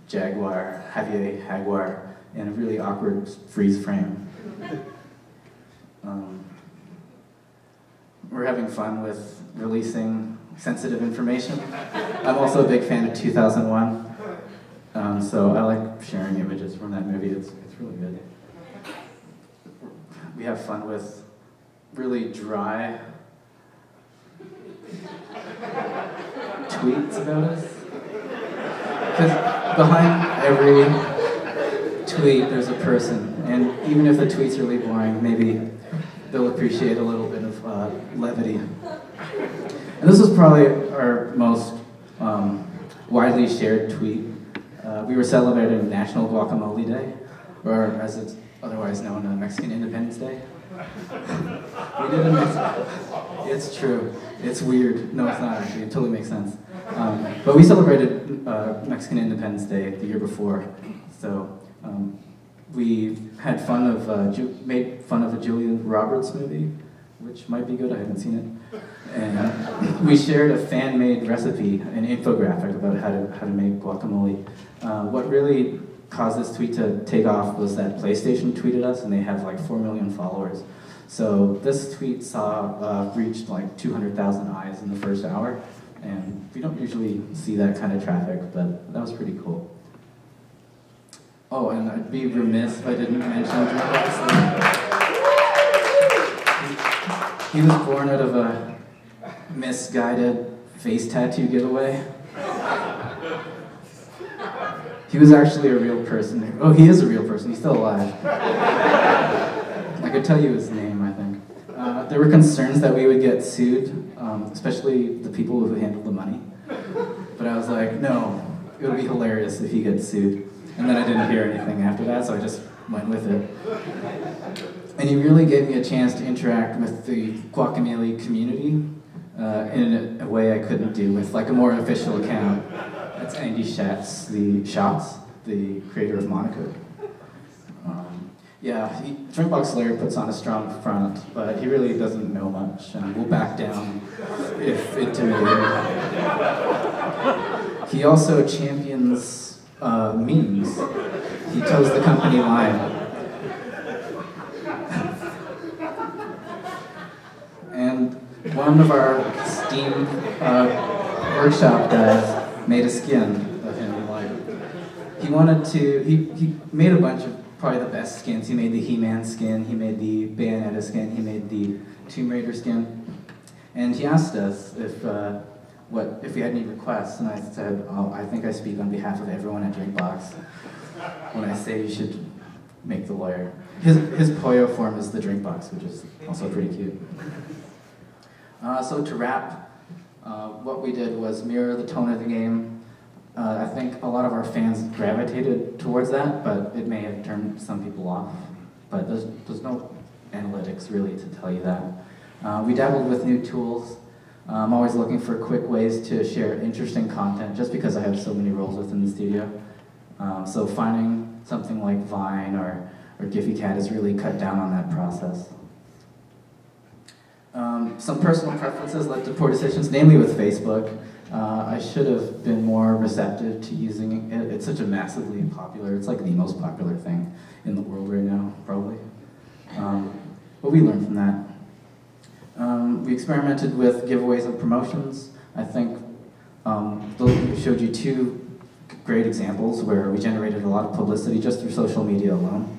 Jaguar, Javier Jaguar, in a really awkward freeze frame. We're having fun with releasing sensitive information. I'm also a big fan of 2001, so I like sharing images from that movie. It's really good. We have fun with really dry tweets about us. Because behind every tweet there's a person, and even if the tweet's really boring, maybe they'll appreciate a little bit of levity. And this was probably our most widely shared tweet. We were celebrating National Guacamole Day, or as it's otherwise known, Mexican Independence Day. We did it's true. It's weird. No, it's not actually. It totally makes sense. But we celebrated Mexican Independence Day the year before, so we had fun of made fun of a Julia Roberts movie, which might be good. I haven't seen it. And we shared a fan-made recipe, an infographic about how to make guacamole. What really caused this tweet to take off was that PlayStation tweeted us, and they have like 4 million followers. So this tweet reached like 200,000 eyes in the first hour, and we don't usually see that kind of traffic, but that was pretty cool. Oh, and I'd be remiss if I didn't mention DrinkBox. He was born out of a misguided face tattoo giveaway. He was actually a real person. Oh, he is a real person. He's still alive. I could tell you his name, I think. There were concerns that we would get sued, especially the people who handled the money. But I was like, no, it would be hilarious if he gets sued. And then I didn't hear anything after that, so I just went with it. And he really gave me a chance to interact with the Guacamele community in a way I couldn't do with like a more official account. That's Andy Schatz, the creator of Monaco. Yeah, DrinkBox Larry puts on a strong front, but he really doesn't know much, and will back down if intimidated. He also champions memes. He toes the company line. And one of our Steam workshop guys made a skin of him. he made a bunch of probably the best skins. He made the He-Man skin, he made the Bayonetta skin, he made the Tomb Raider skin. And he asked us if we had any requests, and I said, oh, I think I speak on behalf of everyone at DrinkBox when I say you should make the lawyer. His Poyo form is the DrinkBox, which is also pretty cute. So to wrap, what we did was mirror the tone of the game. I think a lot of our fans gravitated towards that, but it may have turned some people off. But there's no analytics really to tell you that. We dabbled with new tools. I'm always looking for quick ways to share interesting content, just because I have so many roles within the studio. So finding something like Vine or GiphyCat has really cut down on that process. Some personal preferences led to poor decisions, namely with Facebook. I should have been more receptive to using it. It's such a massively popular, it's like the most popular thing in the world right now, probably. But we learned from that. We experimented with giveaways and promotions. I think we showed you two great examples where we generated a lot of publicity just through social media alone.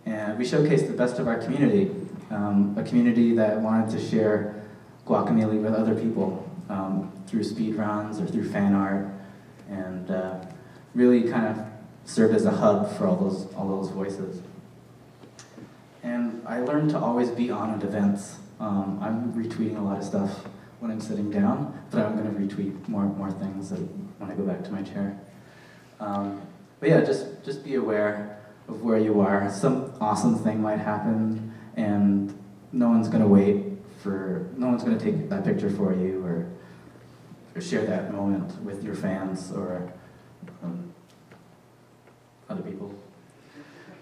And we showcased the best of our community, a community that wanted to share Guacamelee with other people through speedruns or through fan art, and really kind of served as a hub for all those voices. And I learned to always be on at events. I'm retweeting a lot of stuff when I'm sitting down, but I'm going to retweet more things when I go back to my chair. But yeah, just be aware of where you are. Some awesome thing might happen, and no one's going to take that picture for you or share that moment with your fans or other people.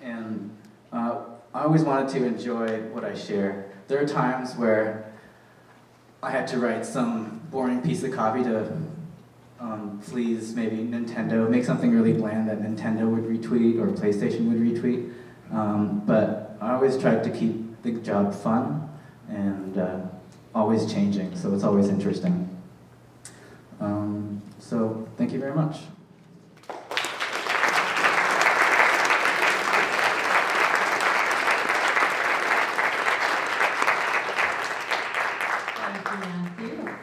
And I always wanted to enjoy what I share. There are times where I had to write some boring piece of copy to please maybe Nintendo, make something really bland that Nintendo would retweet or PlayStation would retweet. But I always tried to keep the job fun and always changing, so it's always interesting. So thank you very much.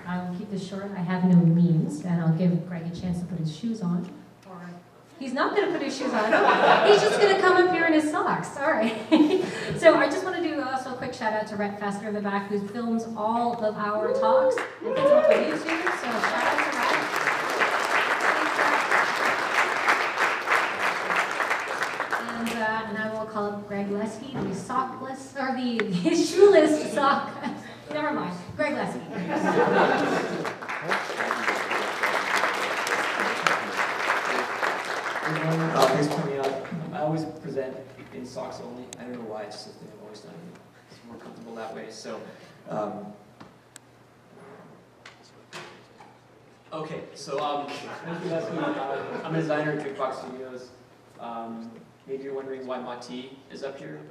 I'll keep this short. I have no memes, and I'll give Greg a chance to put his shoes on. Or he's not going to put his shoes on. He's just going to come up here in his socks. All right. So I just want to do also a quick shout out to Rhett Fester in the back, who films all of our talks and puts them up on YouTube. So shout out to Rhett. And I will call up Greg Lesky, the sockless, or the shoeless sock. Never mind. Greg Lesky.
Thanks for coming up. I always present in socks only. I don't know why, it's just something I've always done. It's more comfortable that way. So, okay, so I'm a designer at DrinkBox Studios. Maybe you're wondering why Mati is up here.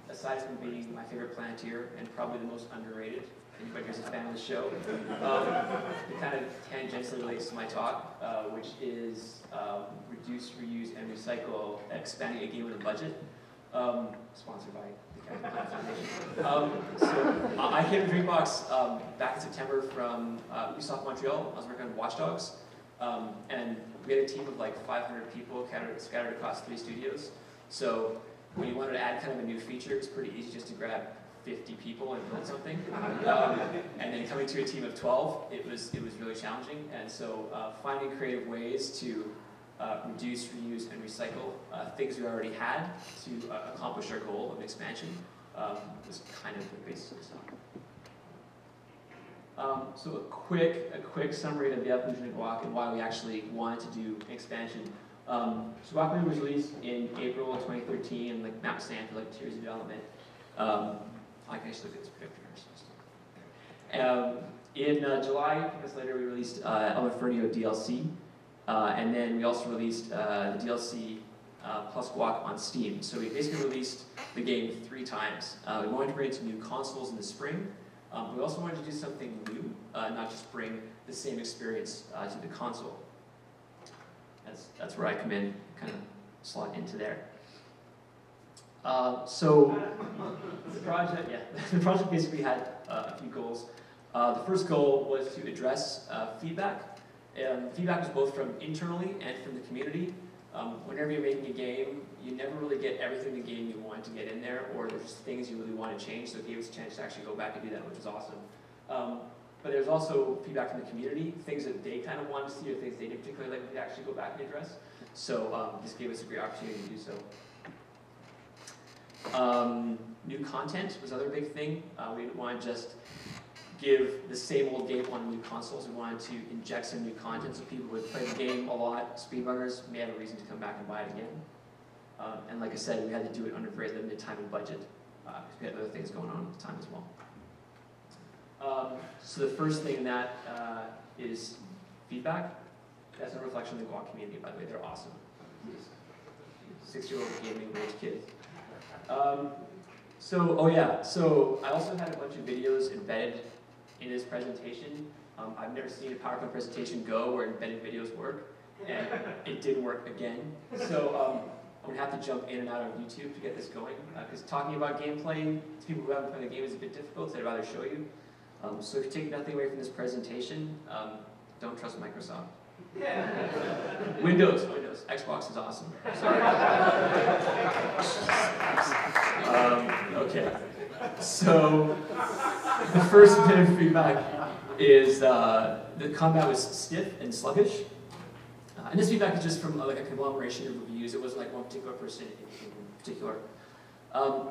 Aside from being my favorite Planeteer and probably the most underrated, anybody who's a fan of the show, it kind of tangentially relates to my talk, which is reduce, reuse, and recycle, expanding a game with a budget, sponsored by the Captain Planet Foundation. So I came to DrinkBox back in September from Ubisoft Montreal. I was working on Watch Dogs, and we had a team of like 500 people scattered across 3 studios. So when you wanted to add kind of a new feature, it's pretty easy just to grab 50 people and build something. And then coming to a team of 12, it was really challenging. And so finding creative ways to reduce, reuse, and recycle things we already had to accomplish our goal of expansion was kind of the basis of the song. So a quick summary of the evolution of Guac and why we actually wanted to do an expansion. So Guacamelee was released in April 2013 and like Map Stand for like 2 years of development. I can actually look at this predictor. In July, a few months later, we released El Infernio DLC, and then we also released the DLC plus Guac on Steam. So we basically released the game 3 times. We wanted to bring it to new consoles in the spring. We also wanted to do something new, not just bring the same experience to the console. And that's where I come in, kind of slot into there. So the project basically had a few goals. The first goal was to address feedback. Feedback was both from internally and from the community. Whenever you're making a game, you never really get everything the game you want to get in there, or there's things you really want to change, so it gave us a chance to actually go back and do that, which was awesome. But there's also feedback from the community, things that they kind of wanted to see, or things they didn't particularly like to actually go back and address. So this gave us a great opportunity to do so. New content was another big thing. We didn't want to just give the same old game on new consoles. We wanted to inject some new content so people would play the game a lot. Speedrunners may have a reason to come back and buy it again. And like I said, we had to do it under very limited time and budget because we had other things going on at the time as well. So the first thing that is feedback. That's a reflection of the GUAC community, by the way. They're awesome. 6-year-old gaming rich kids. So I also had a bunch of videos embedded in this presentation. I've never seen a PowerPoint presentation go where embedded videos work, and it didn't work again. So I'm going to have to jump in and out on YouTube to get this going, because talking about gameplay to people who haven't played the game is a bit difficult, so I'd rather show you. So if you take nothing away from this presentation, don't trust Microsoft. Windows. Xbox is awesome. Sorry. Okay. So the first bit of feedback is the combat was stiff and sluggish. And this feedback is just from like a conglomeration of reviews. It wasn't like one particular person in particular.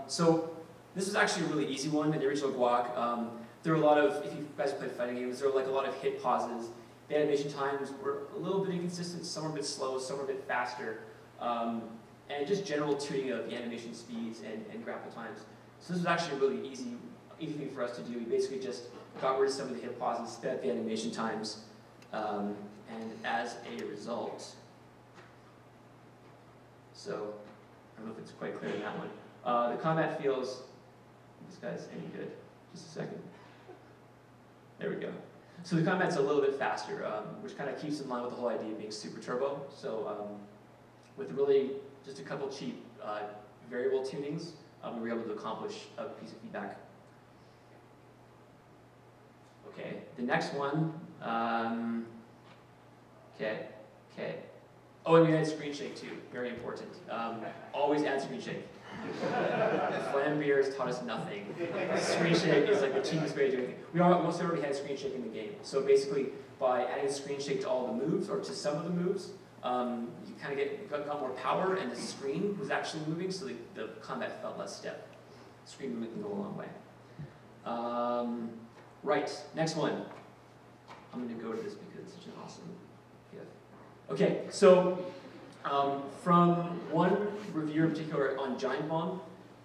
So this was actually a really easy one in the original GUAC. There were a lot of, if you guys played fighting games, there were like a lot of hit pauses. The animation times were a little bit inconsistent, some were a bit slow, some were a bit faster. And just general tuning of the animation speeds and grapple times. So this was actually a really easy thing for us to do. We basically just got rid of some of the hit pauses, sped up the animation times, and as a result, so I don't know if it's quite clear in that one. The combat feels, this guy's any good, just a second. There we go. So the combat's a little bit faster, which kind of keeps in line with the whole idea of being super turbo. So with really just a couple cheap variable tunings, we were able to accomplish a piece of feedback. Okay, the next one, okay. Oh, and we had screen shake too, very important. Always add screen shake. Flam beers taught us nothing. Screen shake is like the cheapest way to do anything. We also already had screen shake in the game. So basically, by adding screen shake to all the moves, or to some of the moves, you kind of got more power, and the screen was actually moving, so the combat felt less stiff. Screen movement can go a long way. Right, next one. I'm going to go to this because it's such an awesome gift. Okay, so from one reviewer in particular on Giant Bomb,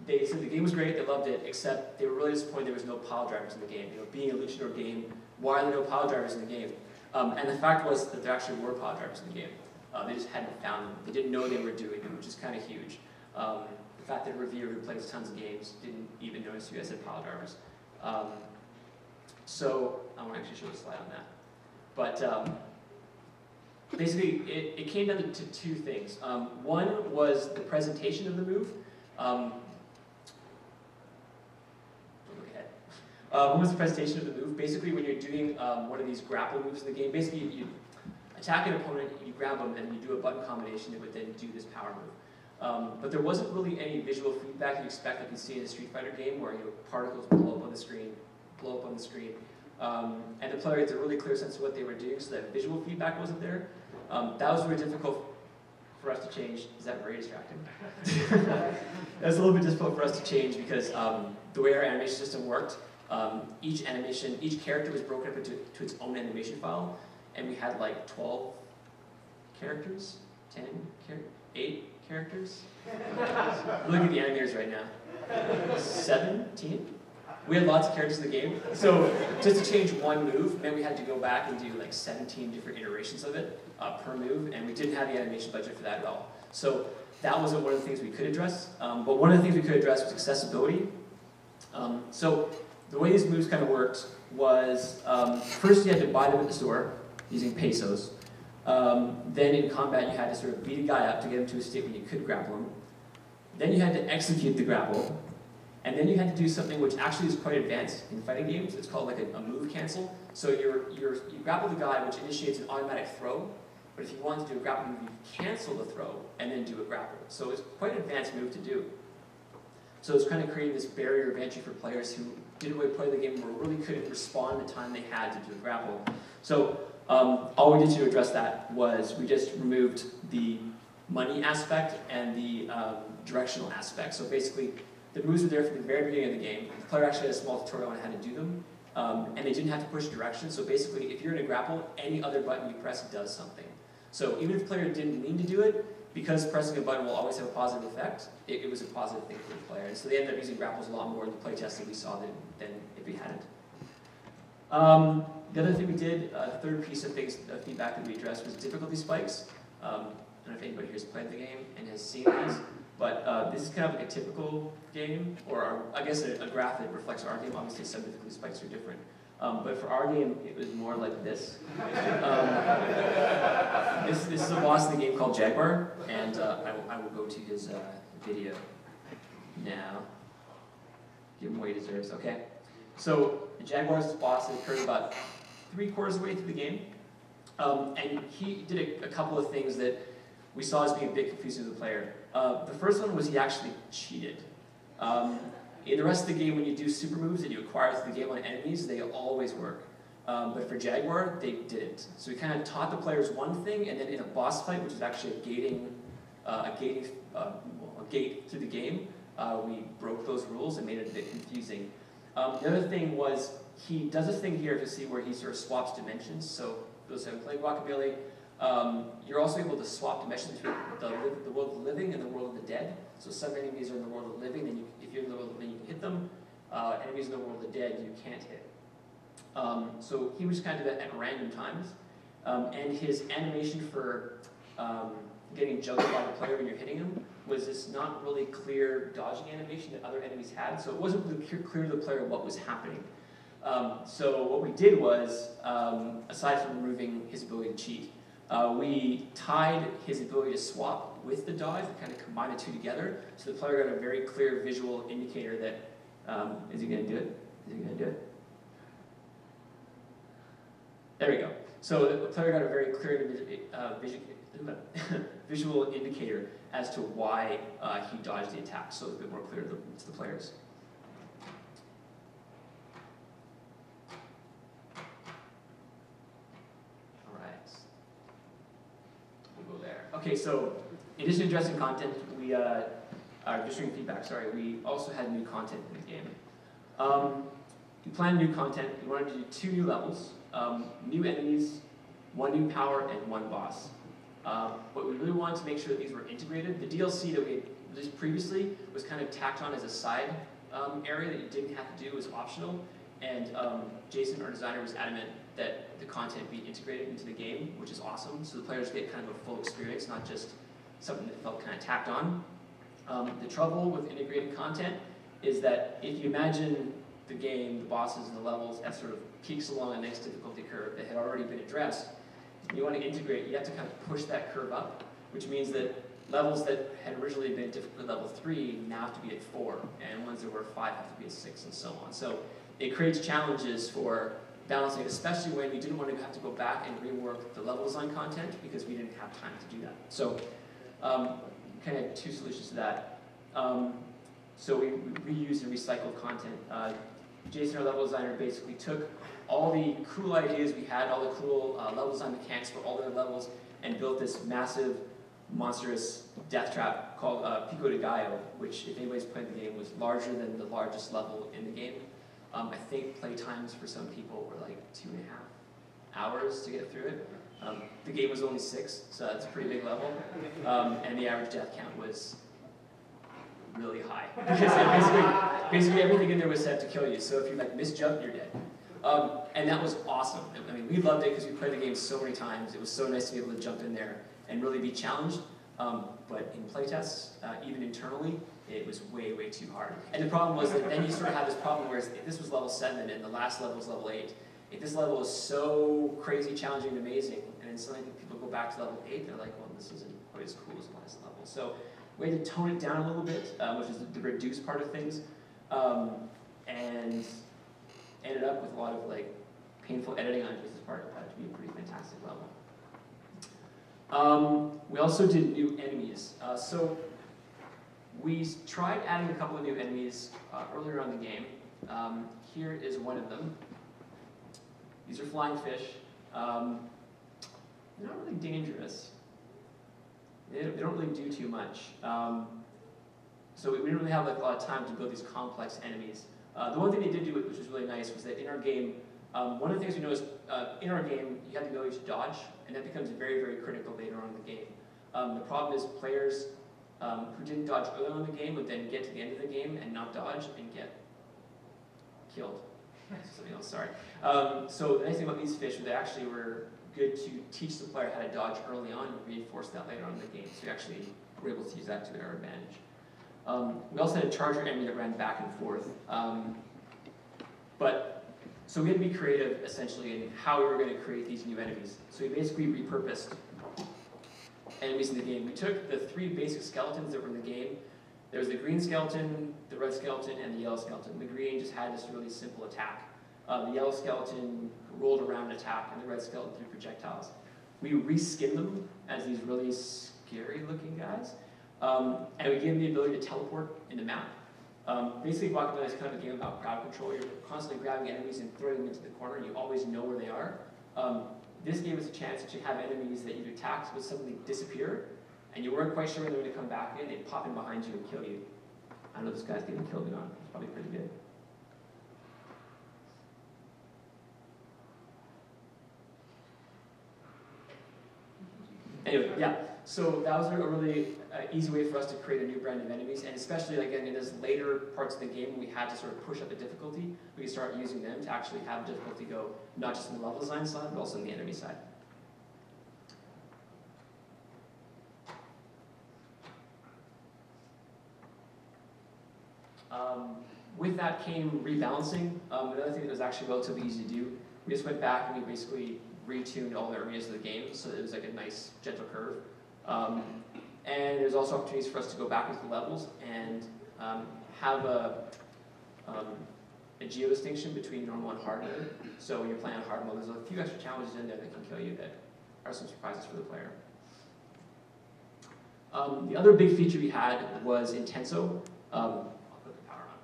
they said the game was great, they loved it, except they were really disappointed there was no pile drivers in the game. You know, being a Luchador game, why are there no pile drivers in the game? And the fact was that there actually were pile drivers in the game. They just hadn't found them. They didn't know they were doing them, which is kind of huge. The fact that a reviewer who plays tons of games didn't even notice you guys had pile drivers. So I want to actually show a slide on that. But basically, it came down to two things. One was the presentation of the move. One was the presentation of the move. Basically, when you're doing one of these grapple moves in the game, basically you attack an opponent, you grab them, and you do a button combination that would then do this power move. But there wasn't really any visual feedback you expect like you see in a Street Fighter game where particles blow up on the screen, and the player gets a really clear sense of what they were doing, so that visual feedback wasn't there. That was really difficult for us to change. Is that very distracting? That was a little bit difficult for us to change because the way our animation system worked, each character was broken up into its own animation file, and we had like 12 characters, 8 characters. Look at the animators right now. 17? We had lots of characters in the game, so just to change one move meant we had to go back and do like 17 different iterations of it per move, and we didn't have the animation budget for that at all. So that wasn't one of the things we could address, but one of the things we could address was accessibility. So the way these moves kind of worked was, first you had to buy them at the store using pesos. Then in combat, you had to sort of beat a guy up to get him to a state where you could grapple him. Then you had to execute the grapple. And then you had to do something which actually is quite advanced in fighting games. It's called like a move cancel. So you grapple the guy, which initiates an automatic throw. But if you want to do a grapple move, you cancel the throw and then do a grapple. So it's quite an advanced move to do. So it's kind of creating this barrier of entry for players who didn't really play the game or really couldn't respond in the time they had to do a grapple. So all we did to address that was we just removed the money aspect and the directional aspect. So basically, the moves were there from the very beginning of the game. The player actually had a small tutorial on how to do them, and they didn't have to push direction. So basically, if you're in a grapple, any other button you press does something. So even if the player didn't mean to do it, because pressing a button will always have a positive effect, it was a positive thing for the player. And so they ended up using grapples a lot more in the playtest that we saw than if we hadn't. The other thing we did, the third piece of feedback that we addressed was difficulty spikes. I don't know if anybody here has played the game and has seen these, but this is kind of like a typical game, or I guess a graph that reflects our game. Obviously, some difficulty spikes are different. But for our game, it was more like this. This is a boss in the game called Jaguar, and I will go to his video now. Give him what he deserves, okay? So, the Jaguar is this boss that occurred about 3/4 of the way through the game. And he did a couple of things that we saw as being a bit confusing to the player. The first one was he actually cheated. In the rest of the game, when you do super moves that you acquire through the game on enemies, they always work. But for Jaguar, they didn't. So we kind of taught the players one thing, and then in a boss fight, which is actually a gate through the game, we broke those rules and made it a bit confusing. The other thing was he does this thing here to see where he sort of swaps dimensions. So those who have played Guacamelee, you're also able to swap dimensions between the world of the living and the world of the dead. So some enemies are in the world of the living, then if you're in the world of the living, you can hit them. Enemies in the world of the dead, you can't hit. So he was kind of at random times. And his animation for getting juggled by the player when you're hitting him was this not really clear dodging animation that other enemies had. So it wasn't really clear to the player what was happening. So what we did was, aside from removing his ability to cheat, we tied his ability to swap with the dodge, and kind of combined the two together, so the player got a very clear visual indicator that, is he going to do it? Is he going to do it? There we go. So the player got a very clear visual indicator as to why he dodged the attack, so it's a bit more clear to the players. Okay, so in addition to addressing content, addressing feedback, sorry, we also had new content in the game. We planned new content. We wanted to do 2 new levels, new enemies, 1 new power, and 1 boss. But we really wanted to make sure that these were integrated. The DLC that we had released previously was kind of tacked on as a side area that you didn't have to do, it was optional. And Jason, our designer, was adamant that the content be integrated into the game, which is awesome. So the players get kind of a full experience, not just something that felt kind of tacked on. The trouble with integrated content is that if you imagine the game, the bosses, and the levels as sort of peaks along a nice difficulty curve that had already been addressed, and you want to integrate, you have to kind of push that curve up, which means that levels that had originally been difficulty level 3 now have to be at 4, and ones that were 5 have to be at 6, and so on. So it creates challenges for balancing, especially when you didn't want to have to go back and rework the level design content because we didn't have time to do that. So kind of 2 solutions to that. So we reused and recycled content. Jason, our level designer, basically took all the cool ideas we had, all the cool level design mechanics for all their levels, and built this massive, monstrous death trap called Pico de Gallo, which, if anybody's played the game, was larger than the largest level in the game. I think play times for some people were like 2.5 hours to get through it. The game was only 6, so that's a pretty big level. And the average death count was really high. Because basically everything in there was set to kill you, so if you like misjump, you're dead. And that was awesome. I mean, we loved it because we played the game so many times. It was so nice to be able to jump in there and really be challenged. But in playtests, even internally, it was way, way too hard. And the problem was that then you sort of have this problem where if this was level 7 and the last level was level 8, if this level is so crazy, challenging, and amazing, and then suddenly people go back to level 8, and they're like, well, this isn't quite as cool as the last level. So we had to tone it down a little bit, which is the reduce part of things, and ended up with a lot of like painful editing on Jason's part to be a pretty fantastic level. We also did new enemies. So we tried adding a couple of new enemies earlier on in the game. Here is one of them. These are flying fish. They're not really dangerous. They don't really do too much. So we didn't really have like a lot of time to build these complex enemies. The one thing they did do, which was really nice, was that in our game, one of the things we noticed in our game, you have the ability to dodge, and that becomes very, very critical later on in the game. The problem is players who didn't dodge early on in the game would then get to the end of the game and not dodge and get killed. Something else, sorry. So the nice thing about these fish was they actually were good to teach the player how to dodge early on and reinforce that later on in the game. So we actually were able to use that to our advantage. We also had a charger enemy that ran back and forth. So we had to be creative, essentially, in how we were going to create these new enemies. So we basically repurposed enemies in the game. We took the 3 basic skeletons that were in the game. There was the green skeleton, the red skeleton, and the yellow skeleton. The green just had this really simple attack. The yellow skeleton rolled around and attacked, and the red skeleton threw projectiles. We reskinned them as these really scary-looking guys, and we gave them the ability to teleport in the map. Basically, Guacamele is kind of a game about crowd control. You're constantly grabbing enemies and throwing them into the corner, and you always know where they are. This gave us a chance to have enemies that you'd attack would suddenly disappear, and you weren't quite sure when they were going to come back in. They'd pop in behind you and kill you. I don't know if this guy's getting killed or not. It's probably pretty good. Anyway, yeah, so that was a really easy way for us to create a new brand of enemies, and especially again in those later parts of the game when we had to sort of push up the difficulty, we could start using them to actually have difficulty go not just in the level design side, but also in the enemy side. With that came rebalancing. Another thing that was actually relatively easy to do, we just went back and we basically retuned all the areas of the game so that it was like a nice gentle curve. And there's also opportunities for us to go back into the levels and have a geo distinction between normal and hard mode. So when you're playing on hard mode, there's a few extra challenges in there that can kill you that are some surprises for the player. The other big feature we had was Intenso. I'll put the power on.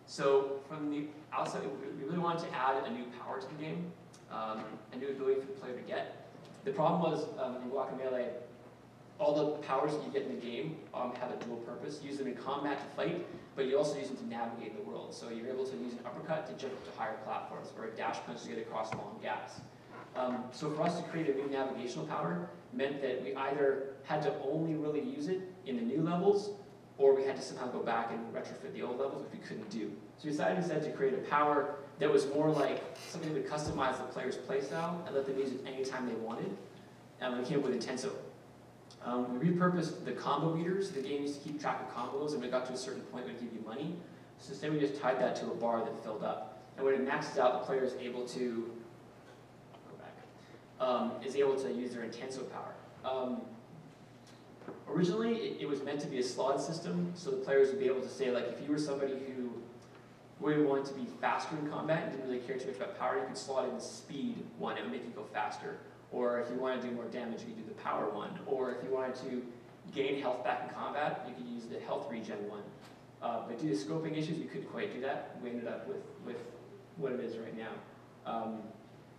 So from the outside, we really wanted to add a new power to the game, a new ability for the player to get. The problem was in Guacamele, all the powers that you get in the game have a dual purpose. You use them in combat to fight, but you also use them to navigate the world. So you're able to use an uppercut to jump up to higher platforms, or a dash punch to get across long gaps. So for us to create a new navigational power meant that we either had to only really use it in the new levels, or we had to somehow go back and retrofit the old levels, which we couldn't do. So we decided instead to create a power that was more like something that would customize the player's playstyle and let them use it anytime they wanted. And we came up with Intenso. We repurposed the combo meters. The game used to keep track of combos, and when it got to a certain point, it would give you money. So instead, we just tied that to a bar that filled up. And when it maxes out, the player is able to is able to use their Intenso power. Originally, it was meant to be a slotted system, so the players would be able to say, like, if you were somebody who really wanted to be faster in combat and didn't really care too much about power, you could slot in the speed one, it would make you go faster. Or if you wanted to do more damage, you could do the power one. Or if you wanted to gain health back in combat, you could use the health regen one. But due to scoping issues, we couldn't quite do that. We ended up with what it is right now.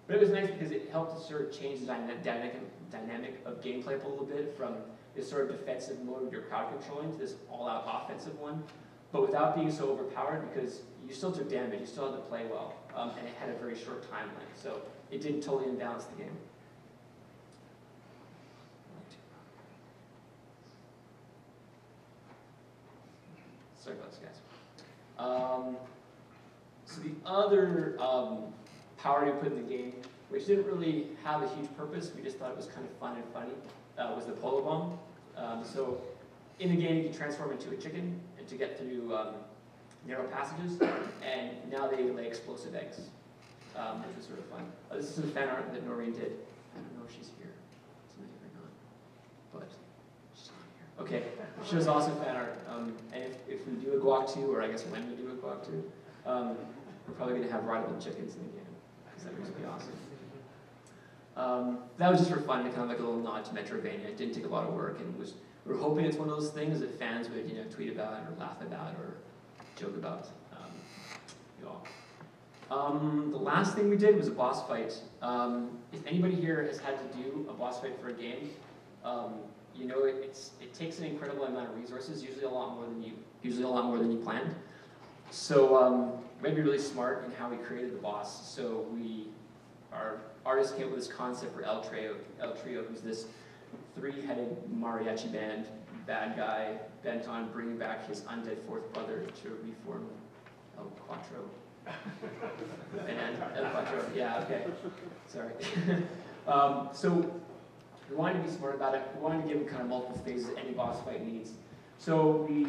But it was nice because it helped to sort of change the dynamic of gameplay a little bit from this sort of defensive mode where you're crowd controlling to this all-out offensive one, but without being so overpowered because you still took damage, you still had to play well, and it had a very short time length, so it didn't totally imbalance the game. Sorry about this, guys. So the other power we put in the game, which didn't really have a huge purpose, we just thought it was kind of fun and funny, was the polo bomb. So in the game, you can transform into a chicken and to get through narrow passages, and now they lay explosive eggs, which is sort of fun. This is some fan art that Noreen did. I don't know know if she's here tonight or not, but she's not here. Okay, she was awesome fan art. And if we do a Guac 2, or I guess when we do a Guac 2, we're probably going to have rideable chickens in the game, because that would be awesome. That was just for fun, kind of like a little nod to Metroidvania. It didn't take a lot of work, and we were hoping it's one of those things that fans would, tweet about or laugh about or joke about. The last thing we did was a boss fight. If anybody here has had to do a boss fight for a game, it takes an incredible amount of resources, usually a lot more than you planned. So we had to be really smart in how we created the boss. So our artist came up with this concept for El Trio, who's this three-headed mariachi band bad guy bent on bringing back his undead fourth brother to reform El Cuatro. And El Cuatro, yeah, okay, sorry. So we wanted to be smart about it. We wanted to give him kind of multiple phases that any boss fight needs. So we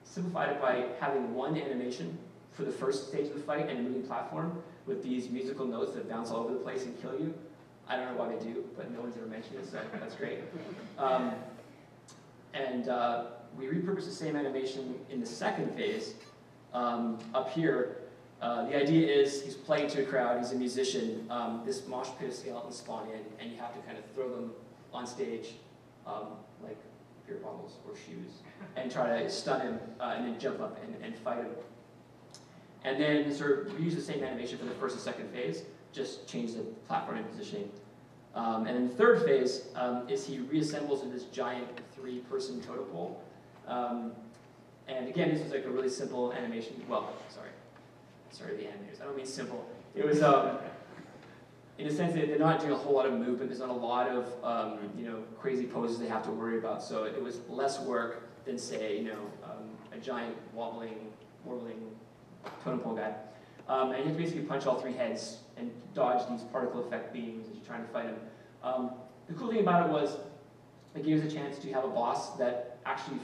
simplified it by having one animation for the first stage of the fight and a moving platform with these musical notes that bounce all over the place and kill you. I don't know why they do, but no one's ever mentioned it, so that's great. We repurposed the same animation in the second phase. Up here, the idea is he's playing to a crowd, he's a musician, this mosh pit of skeletons spawn in, and you have to kind of throw them on stage like beer bottles or shoes, and try to stun him, and then jump up and fight him. And then sort of reuse the same animation for the first and second phase, just change the platform and positioning. And then the third phase is he reassembles in this giant three-person totem pole. And again, this was like a really simple animation. Well, sorry, the animators. I don't mean simple. It was, in a sense, that they're not doing a whole lot of movement. There's not a lot of, crazy poses they have to worry about. So it was less work than, say, a giant warbling totem pole guy. And you have to basically punch all three heads and dodge these particle effect beams as you're trying to fight him. The cool thing about it was it gave us a chance to have a boss that actually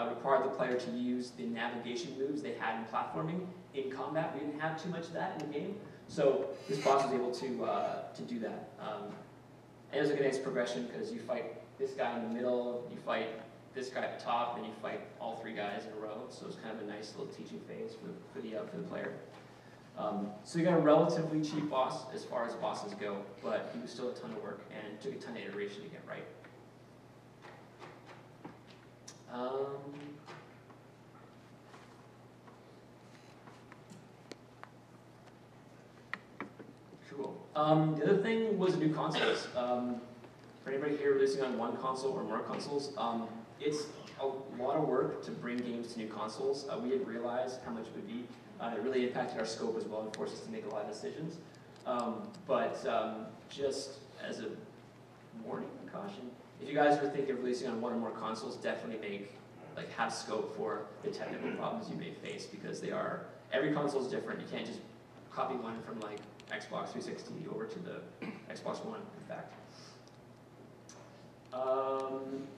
required the player to use the navigation moves they had in platforming in combat. We didn't have too much of that in the game, so this boss was able to do that. And it was like a nice progression because you fight this guy in the middle, you fight this guy at the top, and you fight all three guys in a row. So it's kind of a nice little teaching phase for the player. So you got a relatively cheap boss as far as bosses go, but he was still a ton of work and took a ton of iteration to get right. Cool. The other thing was new consoles. For anybody here releasing on one console or more consoles, it's a lot of work to bring games to new consoles. We didn't realize how much it would be. It really impacted our scope as well and forced us to make a lot of decisions. Just as a warning, caution, if you guys were thinking of releasing on one or more consoles, definitely have scope for the technical problems you may face, because every console is different. You can't just copy one from Xbox 360 over to the Xbox One, in fact.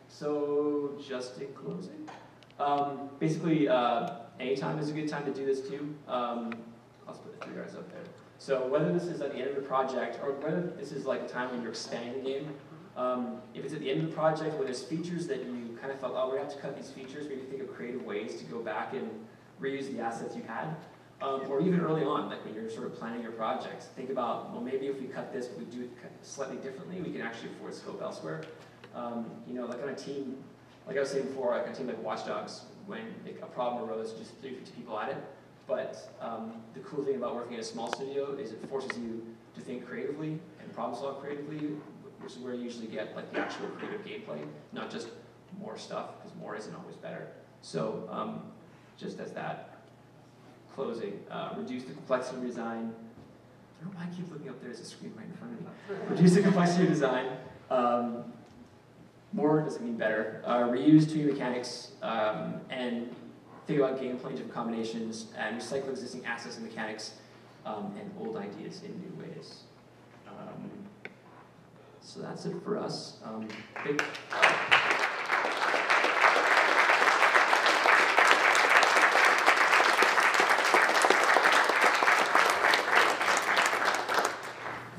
So just in closing, basically anytime is a good time to do this too. I'll just put the 3 R's up there. So whether this is at the end of the project or whether this is a time when you're expanding the game, if it's at the end of the project where there's features that you kind of felt, oh, we have to cut these features, maybe think of creative ways to go back and reuse the assets you had. Or even early on, when you're sort of planning your projects, think about, well, maybe if we cut this, but we do it slightly differently, we can actually afford scope elsewhere. On a team, like I was saying before, a team like Watch Dogs, when a problem arose, just 350 people at it. But the cool thing about working at a small studio is it forces you to think creatively and problem solve creatively, which is where you usually get the actual creative gameplay, not just more stuff, because more isn't always better. So just as that closing, reduce the complexity of design. I don't know why I keep looking up there as a screen right in front of me. Reduce the complexity of design. More doesn't mean better. Reuse 2D mechanics and think about gameplay and different combinations, and recycle existing assets and mechanics and old ideas in new ways. So that's it for us.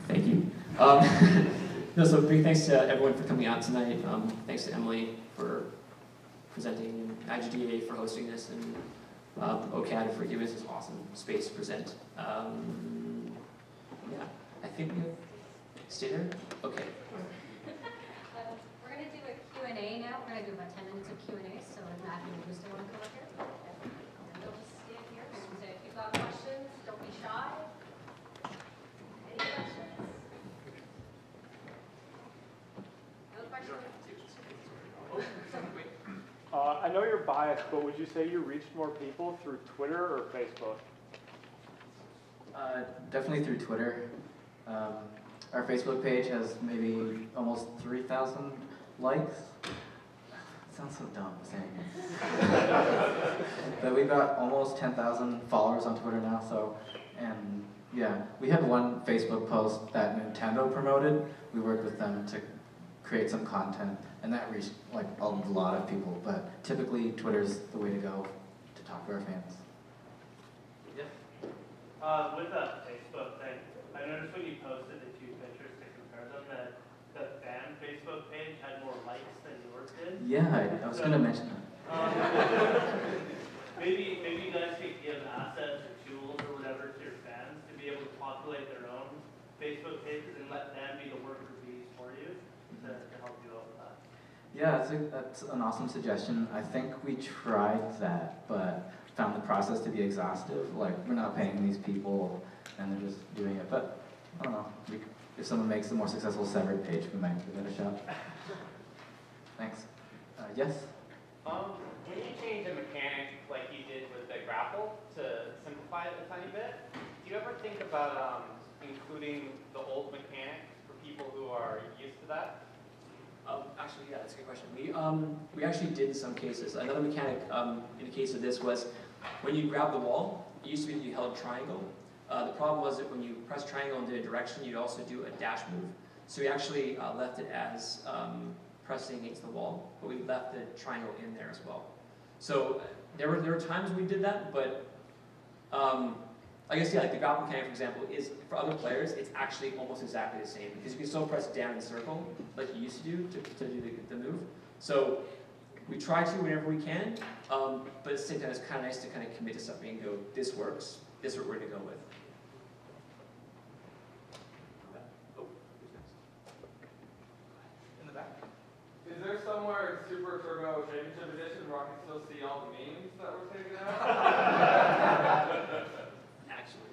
Thank you. No, so big thanks to everyone for coming out tonight. Thanks to Emily for presenting, and IGDA for hosting this, and OCAD for giving us this awesome space to present. Yeah, I think we have, stay there? Okay.
We're going to do a Q&A now. We're going to do about 10 minutes of Q&A, so if Matt and Augusto want to come up here. And they'll just stand here. So if you've got questions, don't be shy. Any questions? No questions?
I know you're biased, but would you say you reached more people through Twitter or Facebook?
Definitely through Twitter. Our Facebook page has maybe almost 3,000 likes. It sounds so dumb saying it. But we've got almost 10,000 followers on Twitter now, so, and yeah, we had one Facebook post that Nintendo promoted. We worked with them to create some content, and that reached like a lot of people, but typically Twitter's the way to go to talk to our fans.
Yeah.
With the Facebook thing, I noticed when you posted the two pictures to compare them that the fan Facebook page had more likes than yours did.
Yeah, I was going to mention that.
Maybe you guys could give assets or tools or whatever to your fans to be able to populate their own Facebook pages and let them be the worker bees for you to help you out with that.
Yeah, that's an awesome suggestion. I think we tried that, but found the process to be exhaustive. Like, we're not paying these people, and they're just doing it. But, I don't know, if someone makes a more successful severed page, we might give it a shot. Thanks. Yes?
When you change a mechanic like you did with the grapple to simplify it a tiny bit, do you ever think about including the old mechanic for people who are used to that?
Actually, yeah, that's a good question. We actually did in some cases. Another mechanic in the case of this was when you grab the wall, it used to be that you held triangle. The problem was that when you press triangle in a direction, you'd also do a dash move. So we actually left it as pressing against the wall, but we left the triangle in there as well. So there were times we did that, but I guess, yeah, like the grapple mechanic, for example, is, for other players, it's actually almost exactly the same, because you can still press down and circle, like you used to do the move. So we try to whenever we can, but at the same time, it's kind of nice to kind of commit to something and go, this works, this is what we're going to go with. Oh, who's next? In the back.
Is there somewhere in Super Turbo Championship Edition where I can still see all the memes that were taken out?
Actually.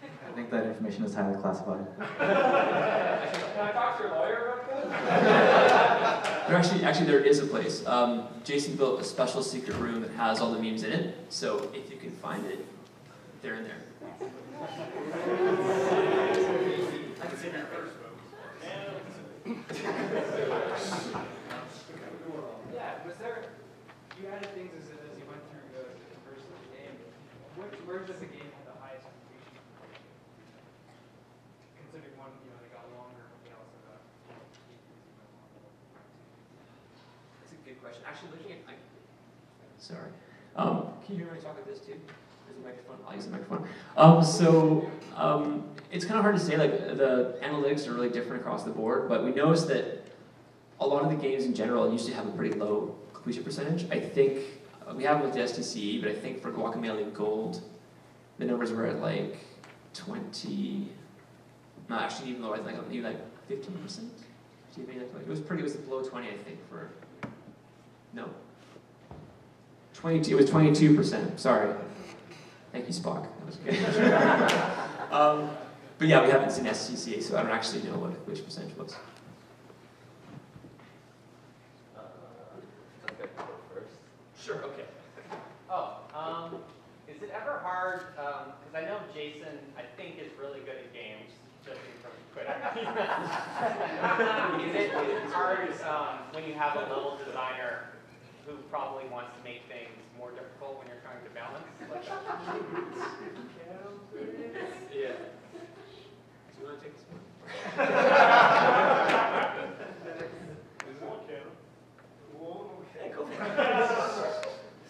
I think that information is highly classified.
Can I talk to your lawyer about this?
Actually, there is a place. Jason built a special secret room that has all the memes in it. So if you can find it, they're in there. I can say that first.
Yeah, was there, you added things as you went through the conversion of the game. Which version of the game had the highest completion? Considering one, they got longer, but they also got
That's a good question. Actually, looking at, sorry. Can you hear me talk like this too? There's a microphone. I'll use the microphone. It's kind of hard to say. Like the analytics are really different across the board, but we noticed that a lot of the games in general used to have a pretty low completion percentage. I think we haven't looked at STCE, but I think for Guacamelee Gold, the numbers were at like 20. No, actually even lower. I think even like 15%. It was below 20, I think. For no. 22. It was 22%. Sorry. Thank you, Spock. That was good. But yeah, we haven't seen SCCA, so I don't actually know which percentage was.
Okay, first.
Sure. Okay.
Is it ever hard? Because I know Jason, I think, is really good at games, judging from Twitter. Is it hard when you have a level designer who probably wants to make things more difficult when you're trying to balance? Yeah. Do you want to take this one?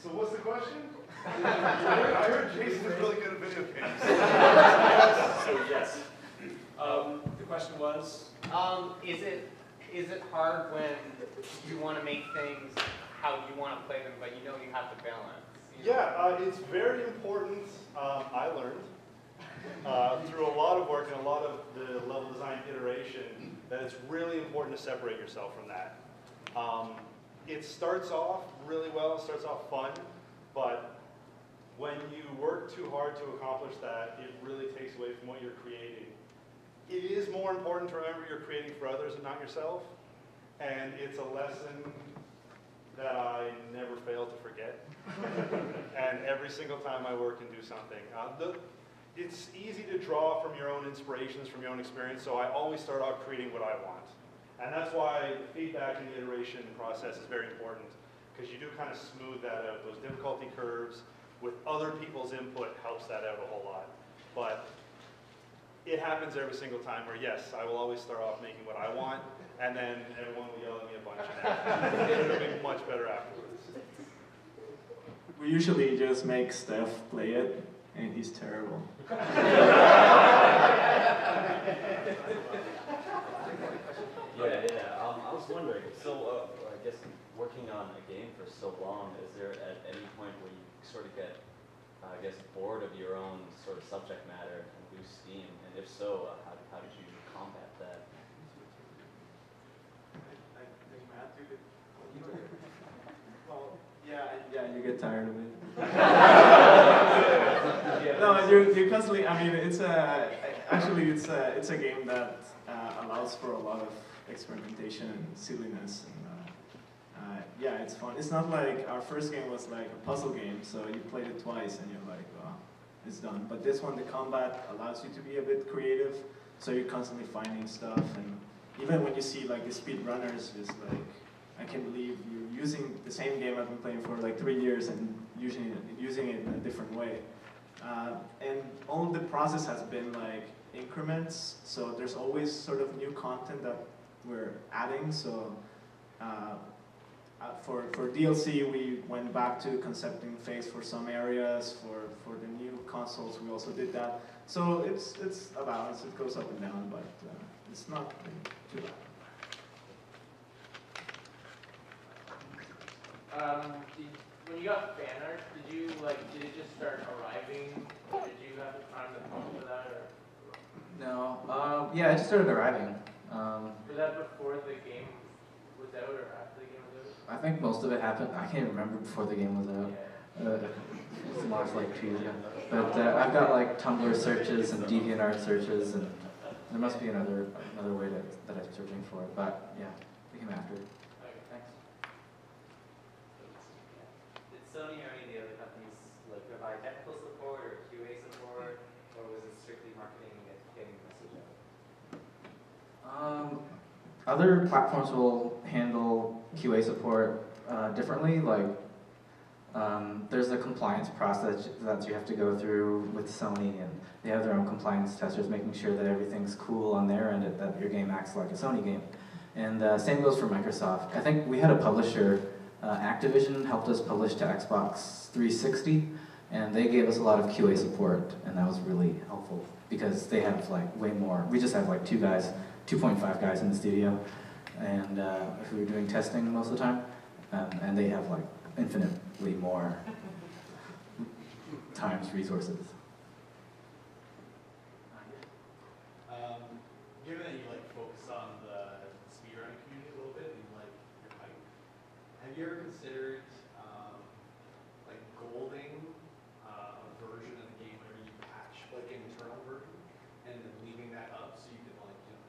So what's the question? I heard Jason is really good at video games.
So yes. The question was?
Is it is it hard when you want to make things how you want to play them, but you know you have to balance? You know?
Yeah, it's very important, I learned, through a lot of work and a lot of the level design iteration, that it's really important to separate yourself from that. It starts off really well, it starts off fun, but when you work too hard to accomplish that, it really takes away from what you're creating. It is more important to remember you're creating for others and not yourself, and it's a lesson that I never fail to forget. And every single time I work and do something. It's easy to draw from your own inspirations, from your own experience, so I always start out creating what I want. And that's why the feedback and the iteration process is very important, because you do kind of smooth that out. Those difficulty curves with other people's input helps that out a whole lot. But it happens every single time where, yes, I will always start off making what I want, and then everyone will yell at me a bunch, and it'll be much better afterwards.
We usually just make Steph play it, and he's terrible.
I was wondering, so I guess working on a game for so long, is there at any point where you sort of get, I guess, bored of your own sort of subject matter and lose steam? And if so, how did you combat that?
Well, yeah, you get tired of it. No, you constantly. I mean, it's a game that allows for a lot of experimentation and silliness, and yeah, it's fun. It's not like our first game was like a puzzle game, so you played it twice and you're like, oh, it's done. But this one, the combat allows you to be a bit creative, so you're constantly finding stuff, and even when you see like the speed runners, it's like, I can't believe you're using the same game I've been playing for like 3 years and using it in a different way. And all the process has been like increments, so there's always sort of new content that we're adding. So for DLC, we went back to concepting phase for some areas. For the new consoles, we also did that. So it's a balance. It goes up and down, but it's not too bad.
When you got fan art, did it just start arriving? Or did you have the time to come for that? Or?
No, yeah, it just started arriving.
Was that before the game was out or after the game was out?
I think most of it happened, I can't remember before the game was out. It's lost like 2 years ago. But I've got like Tumblr searches and DeviantArt searches, and there must be another way that I'm searching for it. But yeah, it came after.
Okay, thanks.
Did Sony or any of the other companies provide technical support or QA support, or was it strictly marketing and getting the message out?
Other platforms will handle QA support differently. Like there's a compliance process that you have to go through with Sony, and they have their own compliance testers making sure that everything's cool on their end, that your game acts like a Sony game. And same goes for Microsoft. I think we had a publisher, Activision, helped us publish to Xbox 360, and they gave us a lot of QA support, and that was really helpful because they have like way more. We just have like 2.5 guys in the studio, and who are doing testing most of the time, and they have like infinitely more times resources.
Given that you focus on the speedrunning community a little bit and your hype, have you ever considered golding a version of the game whenever you patch, an internal version, and then leaving that up so you can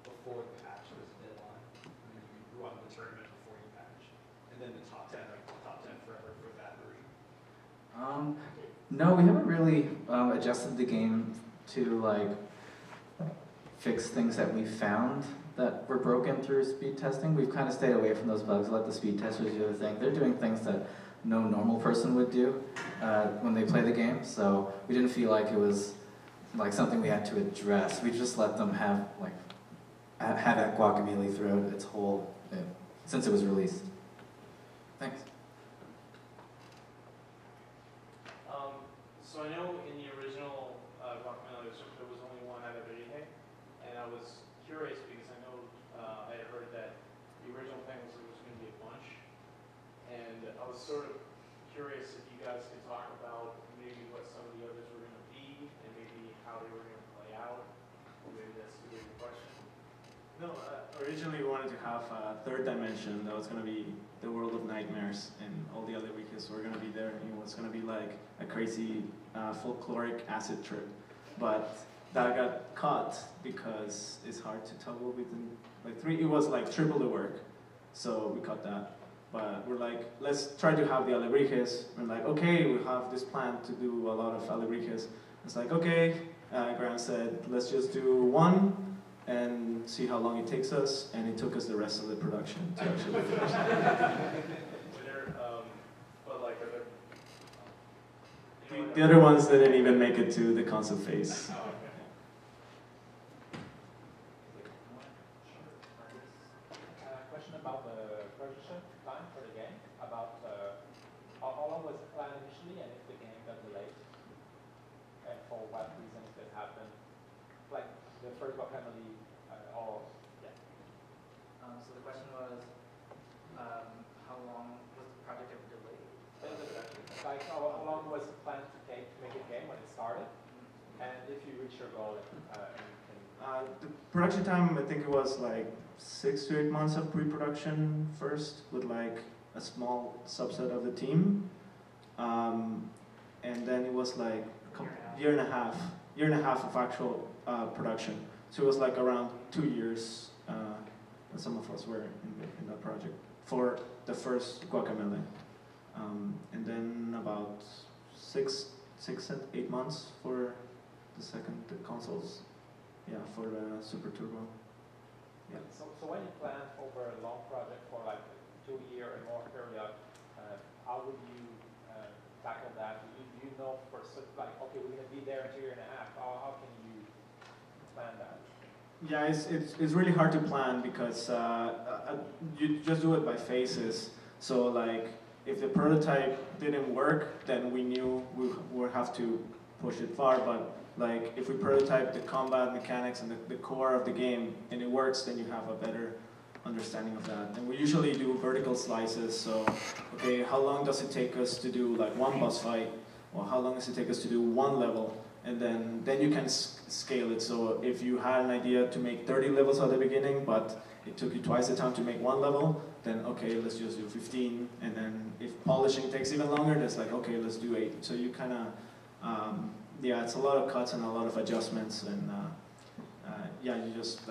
before the patch there's a deadline, and then you run the tournament before you patch, and then the top 10 forever for that version?
No, we haven't really adjusted the game to fix things that we found that were broken through speed testing. We've kind of stayed away from those bugs, let the speed testers do the thing. They're doing things that no normal person would do when they play the game, so we didn't feel like it was something we had to address. We just let them have that GUACAMELEE throughout its whole, since it was released. Thanks.
So I know in the original GUACAMELEE there was only one out of 80, and I was curious because I know I had heard that
curious if you guys could talk about maybe what some of the others were going to be and maybe how they were going to play out. Or maybe that's a good question.
No, originally we wanted to have a third dimension that was going to be the world of nightmares, and all the other weekends were going to be there, and it was going to be like a crazy folkloric acid trip. But that got cut because it's hard to toggle within like three. It was like triple the work, so we cut that. But we're like, let's try to have the alebrijes. We're like, okay, we have this plan to do a lot of alebrijes. It's like, okay, Graham said, let's just do one and see how long it takes us, and it took us the rest of the production to actually finish. The other ones didn't even make it to the concept phase.
Question about the production time for the game, about how long was the plan initially and if the game got delayed, and for what reasons that happened, like the first GUACAMELEE
So the question was, how long was the project ever delayed?
Like how long was the plan to take to make a game when it started, and if you reach your goal,
the production time, I think it was like 6 to 8 months of pre-production first, with like a small subset of the team, and then it was like a year and a half of actual production. So it was like around 2 years. Some of us were in that project for the first GUACAMELEE, and then about 6 and 8 months for the second consoles. Yeah, for the Super Turbo. Yeah.
So when you plan over a long project for like 2 year and more period, how would you tackle that? Do you know for like, okay, we're gonna be there in 2 years and a half. How can you plan that?
Yeah, it's really hard to plan because you just do it by phases. So like, if the prototype didn't work, then we knew we would have to push it far. But like, if we prototype the combat mechanics and the core of the game and it works, then you have a better understanding of that. And we usually do vertical slices. So, okay, how long does it take us to do like one boss fight? Or how long does it take us to do one level? And then you can scale it. So if you had an idea to make 30 levels at the beginning, but it took you twice the time to make one level, then okay, let's just do 15. And then if polishing takes even longer, it's like, okay, let's do 8. So you kind of, yeah, it's a lot of cuts and a lot of adjustments, and yeah, you just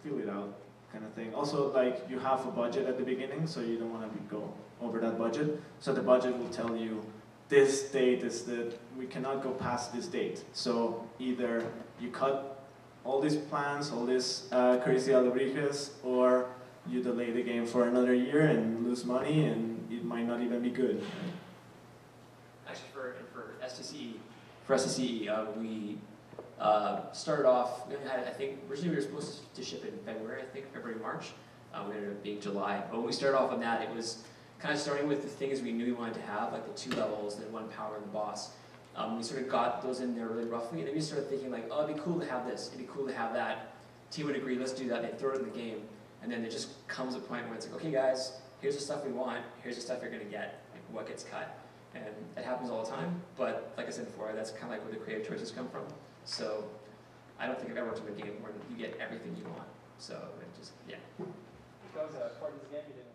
feel it out, kind of thing. Also, like, you have a budget at the beginning, so you don't want to go over that budget. So the budget will tell you, this date is that we cannot go past this date. So either you cut all these plans, all these crazy alebrijes, or you delay the game for another year and lose money, and it might not even be good. Right?
Actually, for STCE, we started off. We had, I think, originally we were supposed to ship in February. I think February, March. We ended up being July. But when we started off on that, it was kind of starting with the things we knew we wanted to have, like the 2 levels, then 1 power and the boss. We sort of got those in there really roughly, and then we started thinking like, oh, it'd be cool to have this, it'd be cool to have that. Team would agree, let's do that, they throw it in the game, and then there just comes a point where it's like, okay guys, here's the stuff we want, here's the stuff you're gonna get, like what gets cut. And it happens all the time, but like I said before, that's kind of like where the creative choices come from. So I don't think I've ever worked on a game where you get everything you want. So it just, yeah.
Because for this game you didn't